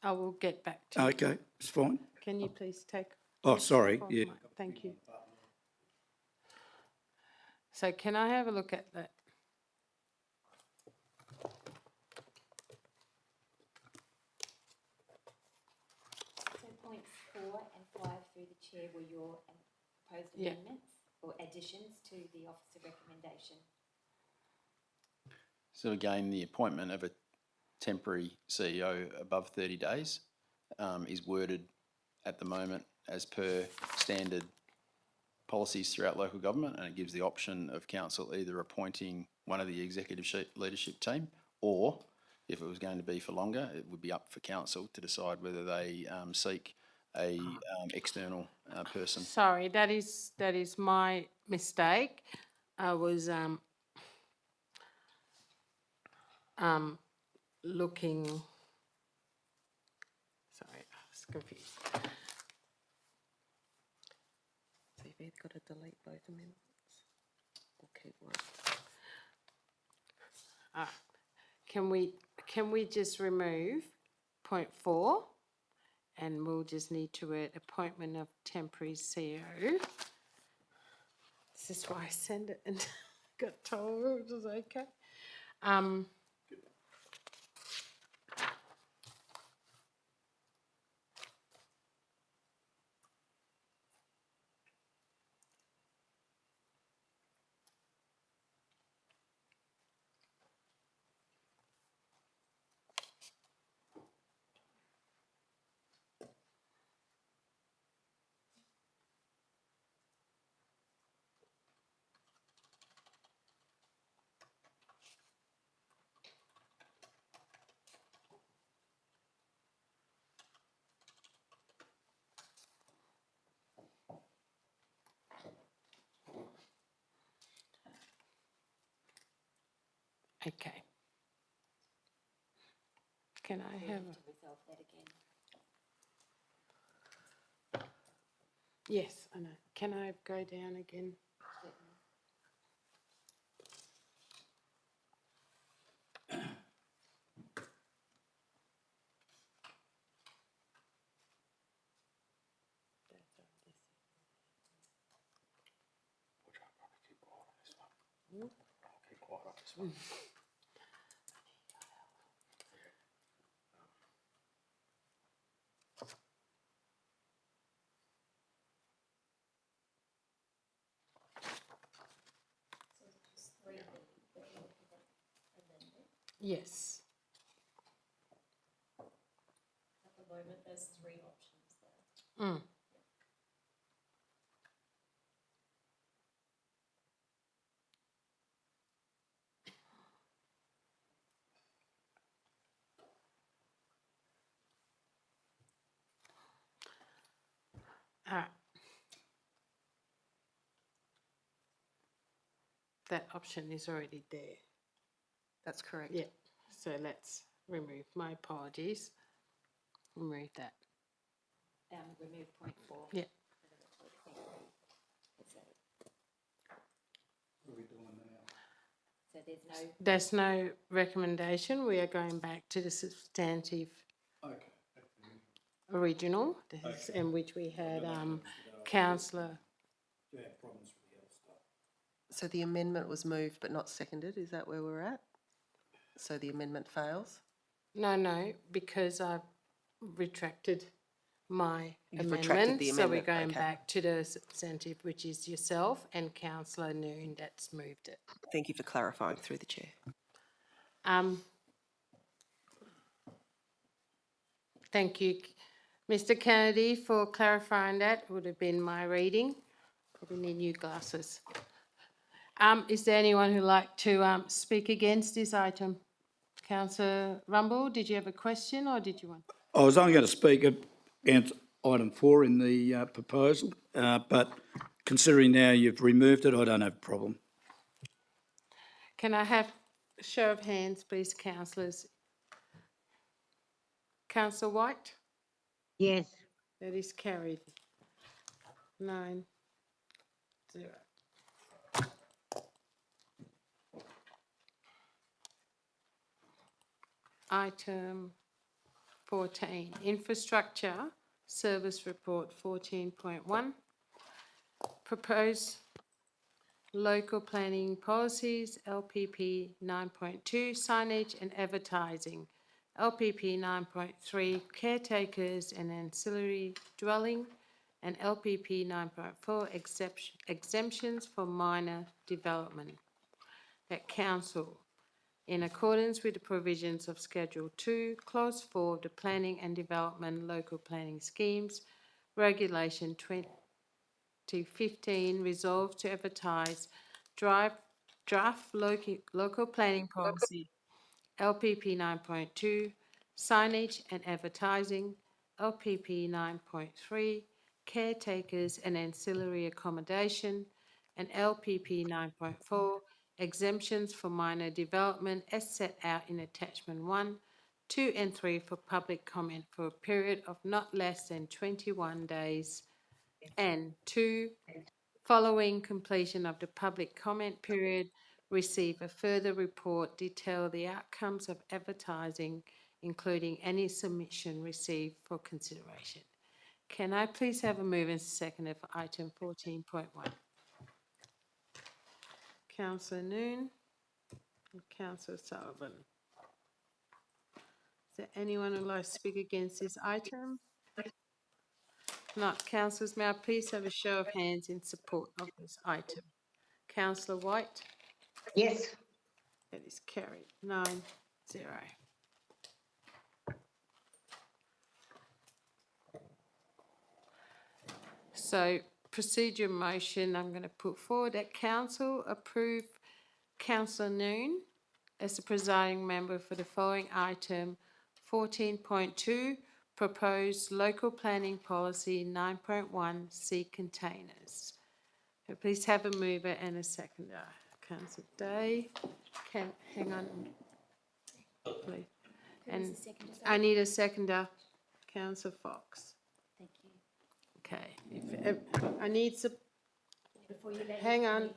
Speaker 1: I will get back to you.
Speaker 4: Okay, it's fine.
Speaker 1: Can you please take?
Speaker 4: Oh,
Speaker 1: yourself
Speaker 4: sorry,
Speaker 1: off
Speaker 4: yeah.
Speaker 1: mic? Thank you. So can I have a look at that?
Speaker 10: So points 4 and 5 through the chair were your proposed
Speaker 1: Yeah.
Speaker 10: amendments or additions to the officer recommendation.
Speaker 11: So again, the appointment of a temporary CEO above 30 days is worded at the moment as per standard policies throughout local government, and it gives the option of council either appointing one of the executive leadership team, or if it was going to be for longer, it would be up for council to decide whether they seek a external person.
Speaker 1: Sorry, that is my mistake. I was looking. Sorry, I was confused.
Speaker 9: So you've either got to delete both amendments or keep one.
Speaker 1: Can we just remove point 4, and we'll just need to add appointment of temporary CEO. This is why I sent it and got told it was okay. Okay. Can I have?
Speaker 10: To resolve that again.
Speaker 1: Yes, I know. Can I go down again? Yes.
Speaker 8: At the moment, there's 3 options there.
Speaker 1: That option is already there.
Speaker 9: That's correct.
Speaker 1: Yeah. So let's remove. My apologies. Remove that.
Speaker 10: Remove point 4.
Speaker 1: Yeah.
Speaker 10: So
Speaker 1: There's no recommendation. We are going back to the substantive original, in which we had councillor.
Speaker 9: So the amendment was moved but not seconded, is that where we're at? So the amendment fails?
Speaker 1: No, because I've retracted my
Speaker 9: You've retracted the
Speaker 1: amendment. So we're
Speaker 9: amendment,
Speaker 1: going
Speaker 9: okay.
Speaker 1: back to the substantive, which is yourself and councillor Noon that's moved it.
Speaker 9: Thank you for clarifying through the chair.
Speaker 1: Thank you, Mr. Kennedy, for clarifying that. It would have been my reading. Probably need new glasses. Is there anyone who'd like to speak against this item? Councillor Rumble, did you have a question or did you want?
Speaker 4: I was only going to speak against item 4 in the proposal, but considering now you've removed it, I don't have a problem.
Speaker 1: Can I have a show of hands, please, councillors? Councillor White?
Speaker 2: Yes.
Speaker 1: That is carried. 9-0. Item 14, Infrastructure Service Report 14.1. Proposed Local Planning Policies, LPP 9.2, Signage and Advertising, LPP 9.3, Caretakers and Ancillary Dwelling, and LPP 9.4, Exemptions for Minor Development. That Council, in accordance with the provisions of Schedule 2, Clause 4 of the Planning and Development Local Planning Schemes, Regulation 2015, resolve to advertise draft local planning policy, LPP 9.2, signage and advertising, LPP 9.3, caretakers and ancillary accommodation, and LPP 9.4, exemptions for minor development as set out in attachment 1, 2 and 3 for public comment for a period of not less than 21 days, and 2, following completion of the public comment period, receive a further report detail the outcomes of advertising, including any submission received for consideration. Can I please have a move and seconder for item 14.1? Councillor Noon and Councillor Sullivan. Is there anyone who would like to speak against this item? If not, councillors, may I please have a show of hands in support of this item? Councillor White?
Speaker 2: Yes.
Speaker 1: That is carried. 9-0. So procedure motion I'm going to put forward that council approve Councillor Noon as the presiding member for the following item 14.2, proposed local planning policy 9.1, C containers. So please have a mover and a seconder. Councillor Day, hang on, please. And I need a seconder. Councillor Fox.
Speaker 10: Thank you.
Speaker 1: Okay. If I need some. Hang on.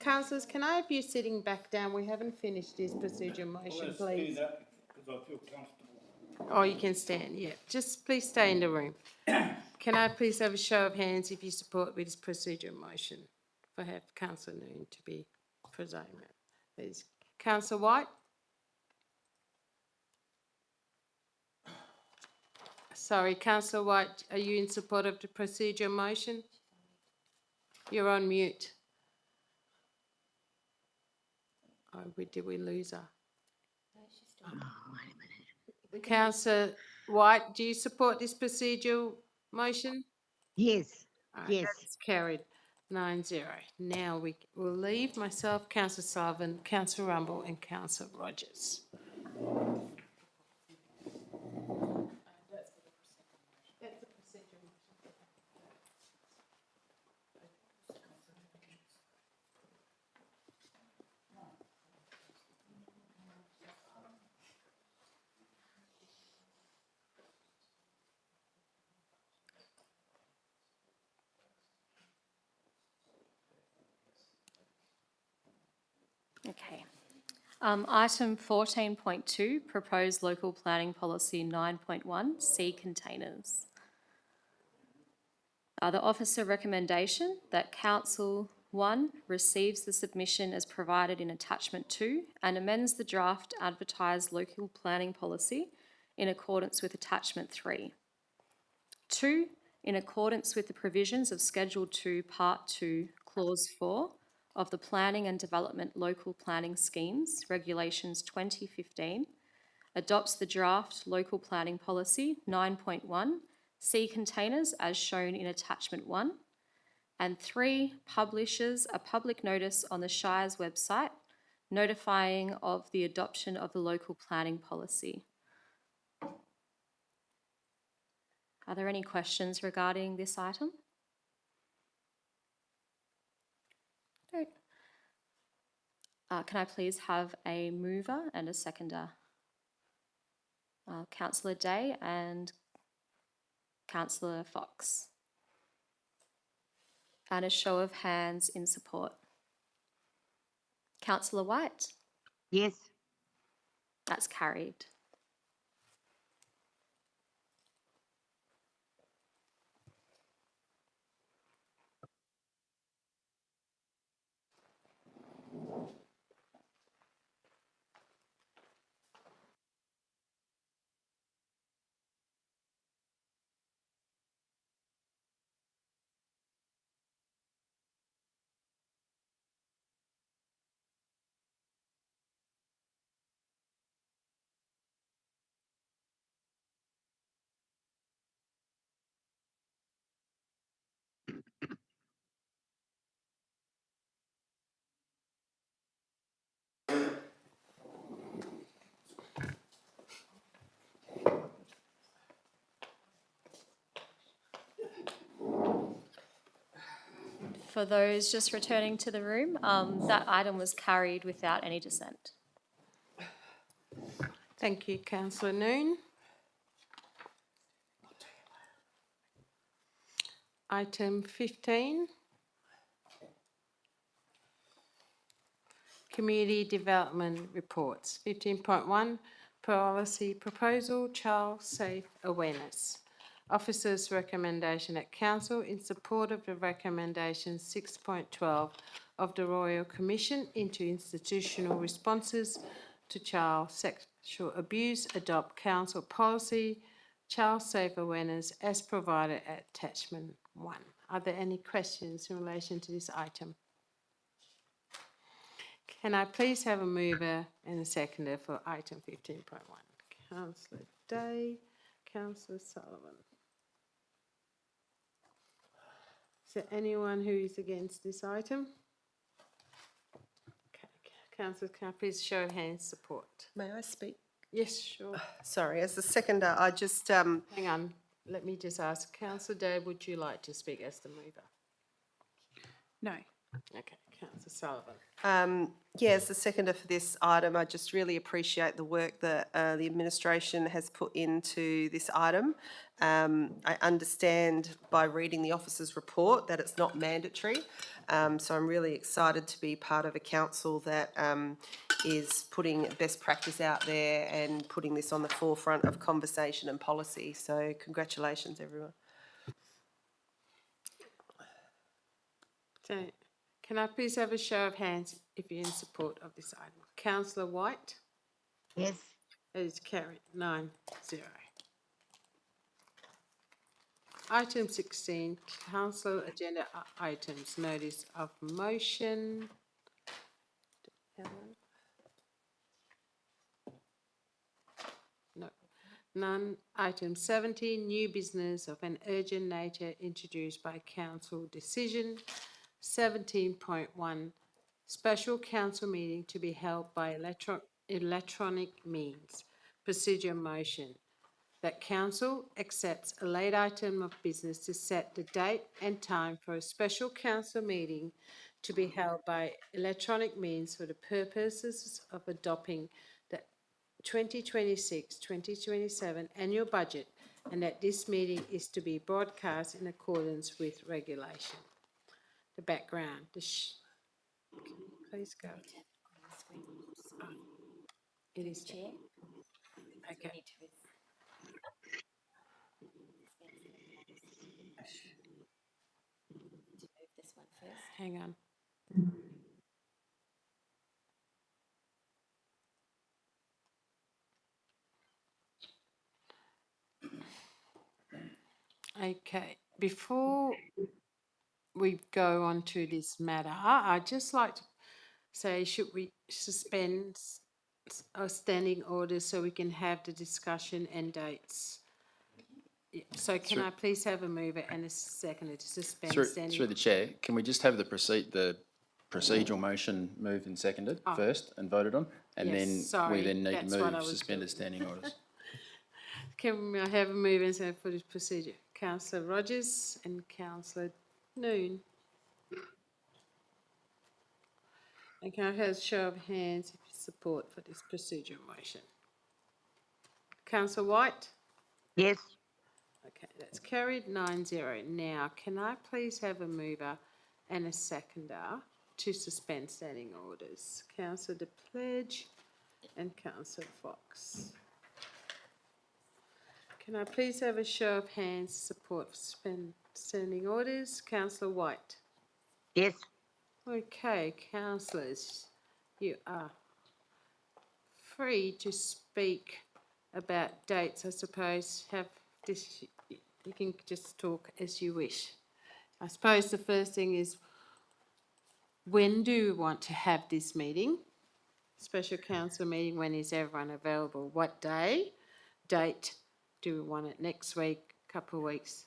Speaker 1: Councillors, can I have you sitting back down? We haven't finished this procedure motion, please.
Speaker 4: Because I feel comfortable.
Speaker 1: Oh, you can stand, yeah. Just please stay in the room. Can I please have a show of hands if you support with this procedure motion? If I have Councillor Noon to be presiding member. Please. Councillor White? Sorry, Councillor White, are you in support of the procedure motion? You're on mute. Oh, did we lose her? Councillor White, do you support this procedural motion?
Speaker 2: Yes.
Speaker 1: All right,
Speaker 2: Yes.
Speaker 1: that's carried 9-0. Now we will leave myself, Councillor Sullivan, Councillor Rumble and Councillor Rogers.
Speaker 8: Okay. Item 14.2, proposed local planning policy 9.1, C containers. The officer recommendation that Council 1 receives the submission as provided in attachment 2 and amends the draft advertised local planning policy in accordance with attachment 3. 2, in accordance with the provisions of Schedule 2, Part 2, Clause 4 of the Planning and Development Local Planning Schemes, Regulations 2015, adopts the draft local planning policy 9.1, C containers as shown in attachment 1, and 3, publishes a public notice on the Shire's website notifying of the adoption of the local planning policy. Are there any questions regarding this item? No. Can I please have a mover and a seconder? Councillor Day and Councillor Fox. And a show of hands in support. Councillor White,
Speaker 2: Yes.
Speaker 8: that's carried. For those just returning to the room, that item was carried without any dissent.
Speaker 1: Thank you, councillor Noon. Item 15. Community Development Reports. 15.1, Policy Proposal, Child Safe Awareness. Officers' recommendation at Council in support of the recommendation 6.12 of the Royal Commission into institutional responses to child sexual abuse, adopt Council policy, Child Safe Awareness as provided at attachment 1. Are there any questions in relation to this item? Can I please have a mover and a seconder for item 15.1? Councillor Day, Councillor Sullivan. Is there anyone who is against this item? Okay, councillors, can I please show of hands support?
Speaker 9: May I speak?
Speaker 1: Yes, sure.
Speaker 9: Sorry, as the seconder, I just,
Speaker 1: Hang on, let me just ask, Councillor Day, would you like to speak as the mover?
Speaker 5: No.
Speaker 1: Okay, Councillor Sullivan.
Speaker 9: as the seconder for this item, I just really appreciate the work that the administration has put into this item. I understand by reading the officer's report that it's not mandatory, so I'm really excited to be part of a council that is putting best practice out there and putting this on the forefront of conversation and policy. So congratulations, everyone.
Speaker 1: So, can I please have a show of hands if you're in support of this item? Councillor White?
Speaker 2: Yes.
Speaker 1: It is carried 9-0. Item 16, council agenda items, notice of motion. Helen? No, none. Item 17, new business of an urgent nature introduced by council decision. 17.1, special council meeting to be held by electronic means. Procedure motion. That council accepts a late item of business to set the date and time for a special council meeting to be held by electronic means for the purposes of adopting the 2026-2027 annual budget, and that this meeting is to be broadcast in accordance with regulation. The background. Please go. Oh, it is there. Okay.
Speaker 10: This one first.
Speaker 1: Hang on. Okay, before we go on to this matter, I'd just like to say, should we suspend our standing orders so we can have the discussion and dates? Yeah, so can I please have a mover and a seconder to suspend standing?
Speaker 11: Through the chair, can we just have the procedural motion moved and seconded first and voted on? And
Speaker 1: Yes,
Speaker 11: then
Speaker 1: sorry,
Speaker 11: we then need
Speaker 1: that's
Speaker 11: to
Speaker 1: what I
Speaker 11: move
Speaker 1: was
Speaker 11: suspended standing orders.
Speaker 1: Can I have a mover and seconder for this procedure? Councillor Rogers and Councillor Noon. And can I have a show of hands if you support for this procedural motion? Councillor White?
Speaker 2: Yes.
Speaker 1: Okay, that's carried 9-0. Now, can I please have a mover and a seconder to suspend standing orders? Councillor De Pledge and Councillor Fox. Can I please have a show of hands support for standing orders? Councillor White.
Speaker 2: Yes.
Speaker 1: Okay, councillors, you are free to speak about dates, I suppose. Have this, you can just talk as you wish. I suppose the first thing is, when do you want to have this meeting? Special council meeting, when is everyone available? What day? Date? Do we want it next week, couple of weeks?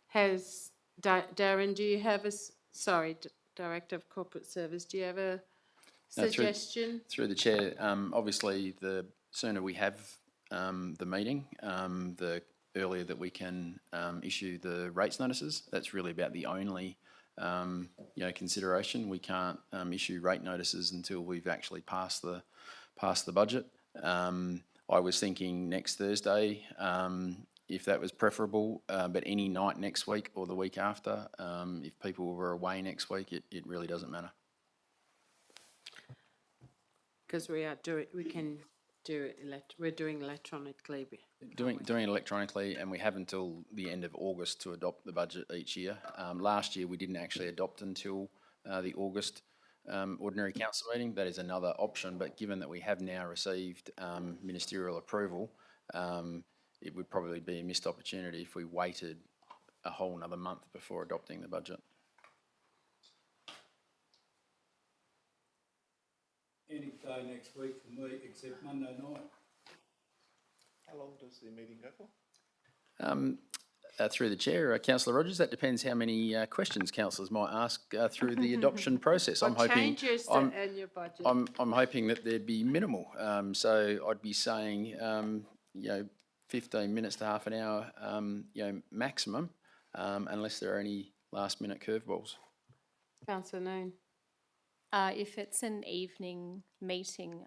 Speaker 1: Has, Darren, do you have a, Director of Corporate Service, do you have a
Speaker 11: No,
Speaker 1: suggestion?
Speaker 11: Through the chair, obviously, the sooner we have the meeting, the earlier that we can issue the rates notices. That's really about the only consideration. We can't issue rate notices until we've actually passed the budget. I was thinking next Thursday, if that was preferable, but any night next week or the week after. If people were away next week, it really doesn't matter.
Speaker 1: Because we can do it, we're doing electronically.
Speaker 11: Doing it electronically, and we have until the end of August to adopt the budget each year. Last year, we didn't actually adopt until the August ordinary council meeting. That is another option, but given that we have now received ministerial approval, it would probably be a missed opportunity if we waited a whole another month before adopting the budget.
Speaker 4: Any day next week for me, except Monday night.
Speaker 7: How long does the meeting go for?
Speaker 11: Through the chair, Councillor Rogers, that depends how many questions councillors might ask through the adoption process. I'm hoping
Speaker 1: Changes in your budget.
Speaker 11: I'm hoping that there'd be minimal. So I'd be saying 15 minutes to half an hour, maximum, unless there are any last minute curveballs.
Speaker 1: Councillor Noon.
Speaker 8: If it's an evening meeting,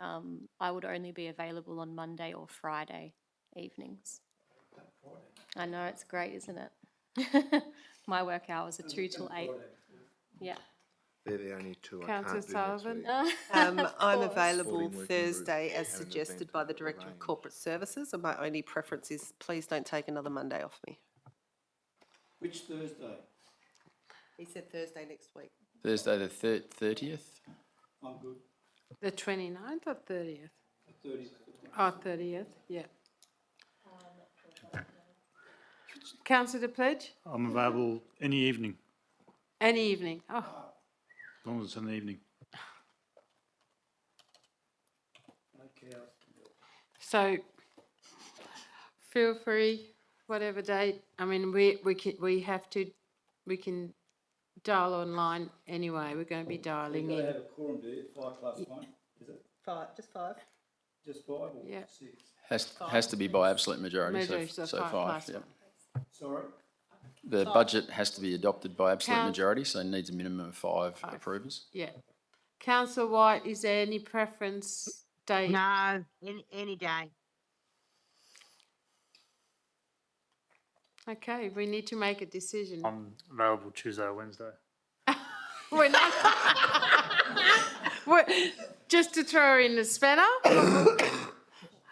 Speaker 8: I would only be available on Monday or Friday evenings. I know, it's great, isn't it? My work hours are 2 till 8. Yeah.
Speaker 7: They're the only two I
Speaker 1: Councillor
Speaker 7: can't do next
Speaker 1: Sullivan.
Speaker 7: week.
Speaker 9: I'm available
Speaker 7: 14 working
Speaker 9: Thursday
Speaker 7: groups
Speaker 9: as
Speaker 7: have an
Speaker 9: suggested
Speaker 7: event
Speaker 9: by the Director of
Speaker 7: arranged.
Speaker 9: Corporate Services, and my only preference is please don't take another Monday off me.
Speaker 4: Which Thursday?
Speaker 9: He said Thursday next week.
Speaker 11: Thursday the 30th.
Speaker 4: I'm good.
Speaker 1: The 29th or 30th?
Speaker 4: The 30th.
Speaker 1: Oh, 30th, yeah. Councillor De Pledge?
Speaker 12: I'm available any evening,
Speaker 1: Any evening, oh.
Speaker 12: as long as it's in the evening.
Speaker 4: Okay.
Speaker 1: So, feel free, whatever date. I mean, we can dial online anyway. We're going to be dialing
Speaker 4: You've got to
Speaker 1: in.
Speaker 4: have a quorum, do you? 5+1, is it?
Speaker 9: 5, just 5.
Speaker 4: Just 5 or
Speaker 1: Yeah.
Speaker 4: 6?
Speaker 11: Has to be by absolute majority,
Speaker 1: Majority,
Speaker 11: so
Speaker 1: so
Speaker 11: 5.
Speaker 1: 5+1.
Speaker 11: Yeah.
Speaker 4: Sorry?
Speaker 11: The budget has to be adopted by absolute
Speaker 1: Count-
Speaker 11: majority, so it needs a minimum of 5 approvers.
Speaker 1: Yeah. Councillor White, is there any preference date?
Speaker 2: No, any day.
Speaker 1: Okay, we need to make a decision.
Speaker 12: I'm available Tuesday or Wednesday.
Speaker 1: We're not. Just to throw in the spanner.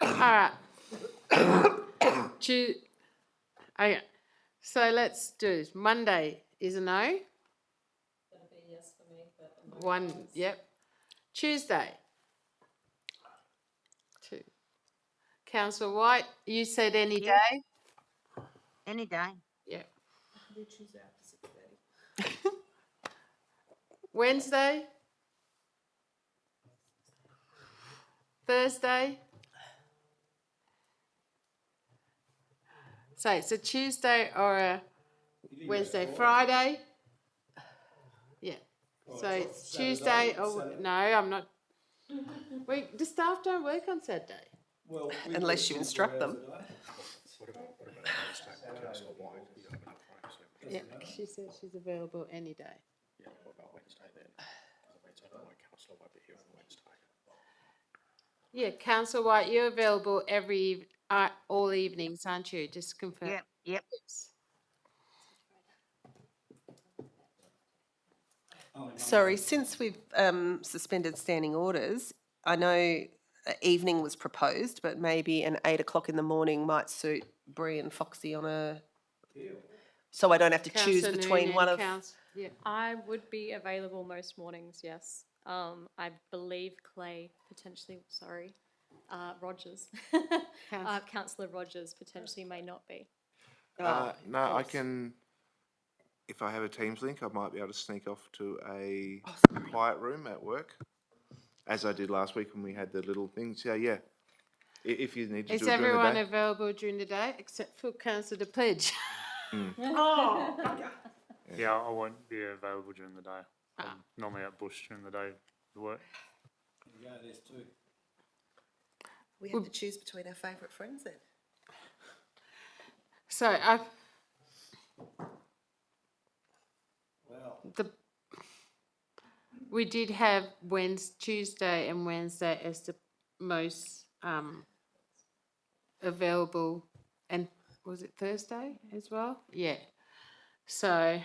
Speaker 1: All right. Okay. So let's do this. Monday is a no.
Speaker 8: That'll be a yes for me, but
Speaker 1: One, yep. Tuesday. 2. Councillor White, you said any
Speaker 2: Yeah.
Speaker 1: day?
Speaker 2: Any day.
Speaker 1: Yep. Wednesday? Thursday? So it's a Tuesday or a Wednesday, Friday? Yeah. So it's Tuesday or, no, I'm not. The staff don't work on Saturday.
Speaker 4: Well,
Speaker 9: Unless you instruct them.
Speaker 1: Yeah, she said she's available any day.
Speaker 3: Yeah, what about Wednesday then? My councillor won't be here on Wednesday.
Speaker 1: Yeah, Councillor White, you're available all evenings, aren't you? Just confirm.
Speaker 2: Yep, yep.
Speaker 1: Yes.
Speaker 9: Sorry, since we've suspended standing orders, I know evening was proposed, but maybe an 8 o'clock in the morning might suit Bree and Foxy on a. So I don't have to choose
Speaker 1: Councillor
Speaker 9: between
Speaker 1: Noonan,
Speaker 9: one of.
Speaker 1: yeah.
Speaker 8: I would be available most mornings, yes. I believe Clay potentially, sorry, Rogers. Councillor Rogers potentially may not be.
Speaker 7: No, I can, if I have a Teams link, I might be able to sneak off to a quiet room at work, as I did last week when we had the little things. Yeah, yeah. If you need to
Speaker 1: Is
Speaker 7: do it during the
Speaker 1: everyone
Speaker 7: day.
Speaker 1: available during the day except for Councillor Pledge?
Speaker 12: Yeah, I won't be available during the day. I'm normally at Bush during the day to work.
Speaker 4: Yeah, there's two.
Speaker 9: We have to choose between our favourite friends then.
Speaker 1: So we did have Tuesday and Wednesday as the most available, and was it Thursday as well? Yeah. So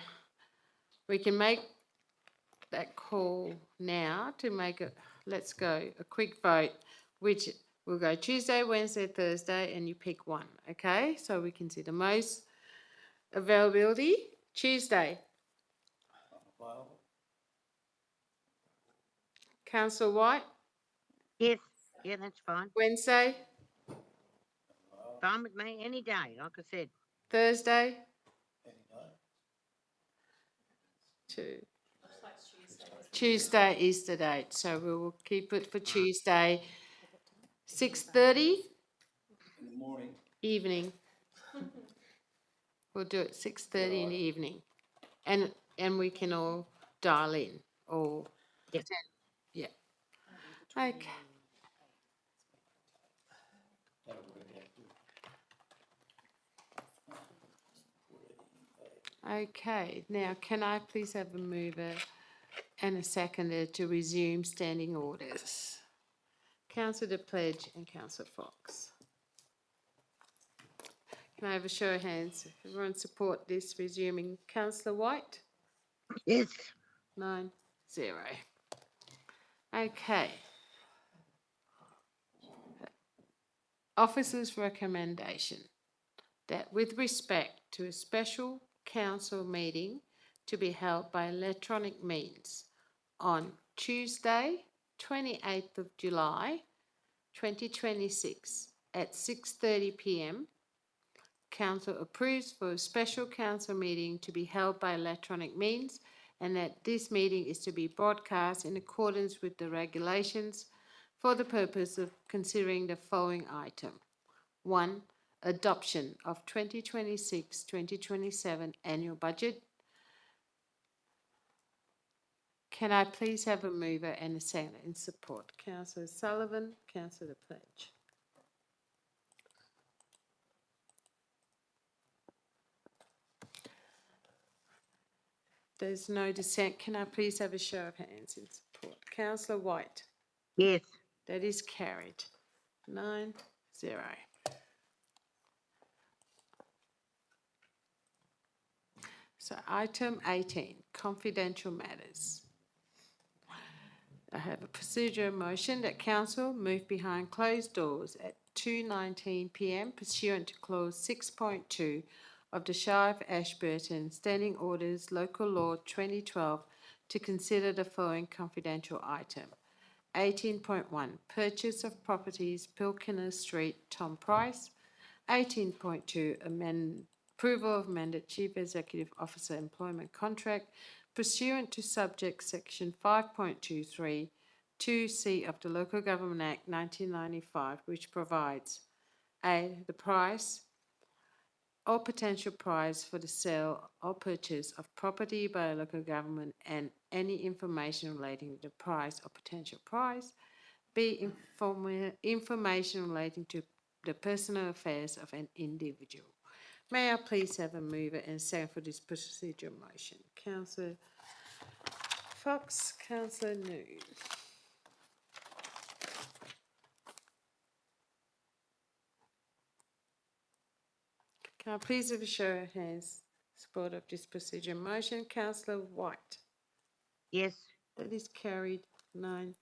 Speaker 1: we can make that call now to make it, let's go, a quick vote, which we'll go Tuesday, Wednesday, Thursday, and you pick one, okay? So we can see the most availability. Tuesday. Councillor White.
Speaker 2: Yes, yeah, that's fine.
Speaker 1: Wednesday.
Speaker 2: Fine with me, any day, like I said.
Speaker 1: Thursday. Tuesday is the date, so we will keep it for Tuesday, 6:30.
Speaker 4: In the morning.
Speaker 1: Evening. We'll do it 6:30 in the evening, and we can all dial in or yeah. Okay. Okay, now can I please have a mover and a seconder to resume standing orders? Councillor Pledge and Councillor Fox. Can I have a show of hands? Everyone support this resuming? Councillor White?
Speaker 2: Yes.
Speaker 1: 9-0. Okay. Officers' recommendation that with respect to a special council meeting to be held by electronic means on Tuesday, 28th of July, 2026 at 6:30 p.m, Council approves for a special council meeting to be held by electronic means, and that this meeting is to be broadcast in accordance with the regulations for the purpose of considering the following item. 1. Adoption of 2026-2027 annual budget. Can I please have a mover and a seconder in support? Councillor Sullivan, Councillor Pledge. There's no dissent. Can I please have a show of hands in support? Councillor White.
Speaker 2: Yes.
Speaker 1: That is carried. 9-0. So item 18, confidential matters. I have a procedure motion that council move behind closed doors at 2:19 p.m. pursuant to clause 6.2 of the Shire of Ashburton Standing Orders Local Law 2012 to consider the following confidential item. 18.1, purchase of properties, Pilkiner Street, Tom Price. 18.2, approval of amended Chief Executive Officer employment contract pursuant to subject section 5.23 2C of the Local Government Act 1995, which provides A, the price or potential price for the sale or purchase of property by a local government and any information relating to the price or potential price. B, information relating to the personal affairs of an individual. May I please have a mover and second for this procedure motion? Councillor Fox, Councillor Noon. Can I please have a show of hands support of this procedure motion? Councillor White.
Speaker 2: Yes.
Speaker 1: That is carried 9-0.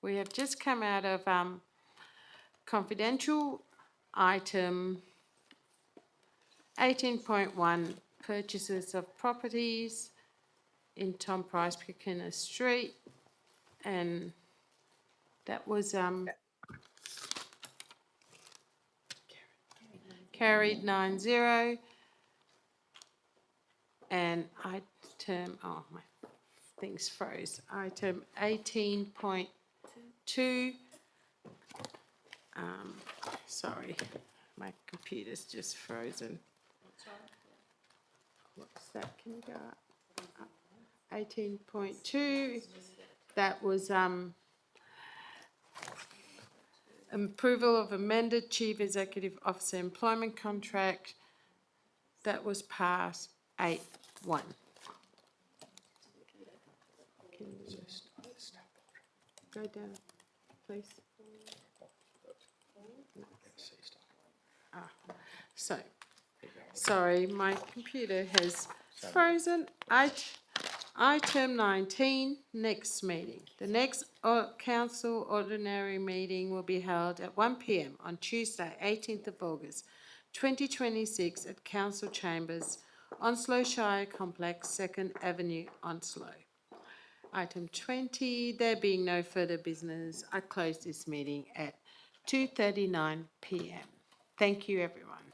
Speaker 1: We have just come out of confidential item 18.1, purchases of properties in Tom Price Buchanan Street, and that was carried 9-0. And item, oh, my things froze. Item 18.2. Sorry, my computer's just frozen. What's that? Can you go up? 18.2. That was approval of amended Chief Executive Officer employment contract. That was passed 8-1. Can you just go down, please? So, sorry, my computer has frozen. Item 19, next meeting. The next council ordinary meeting will be held at 1 p.m. on Tuesday, 18th of August, 2026 at Council Chambers, Onslow Shire Complex, 2nd Avenue, Onslow. Item 20, there being no further business, I close this meeting at 2:39 p.m. Thank you, everyone.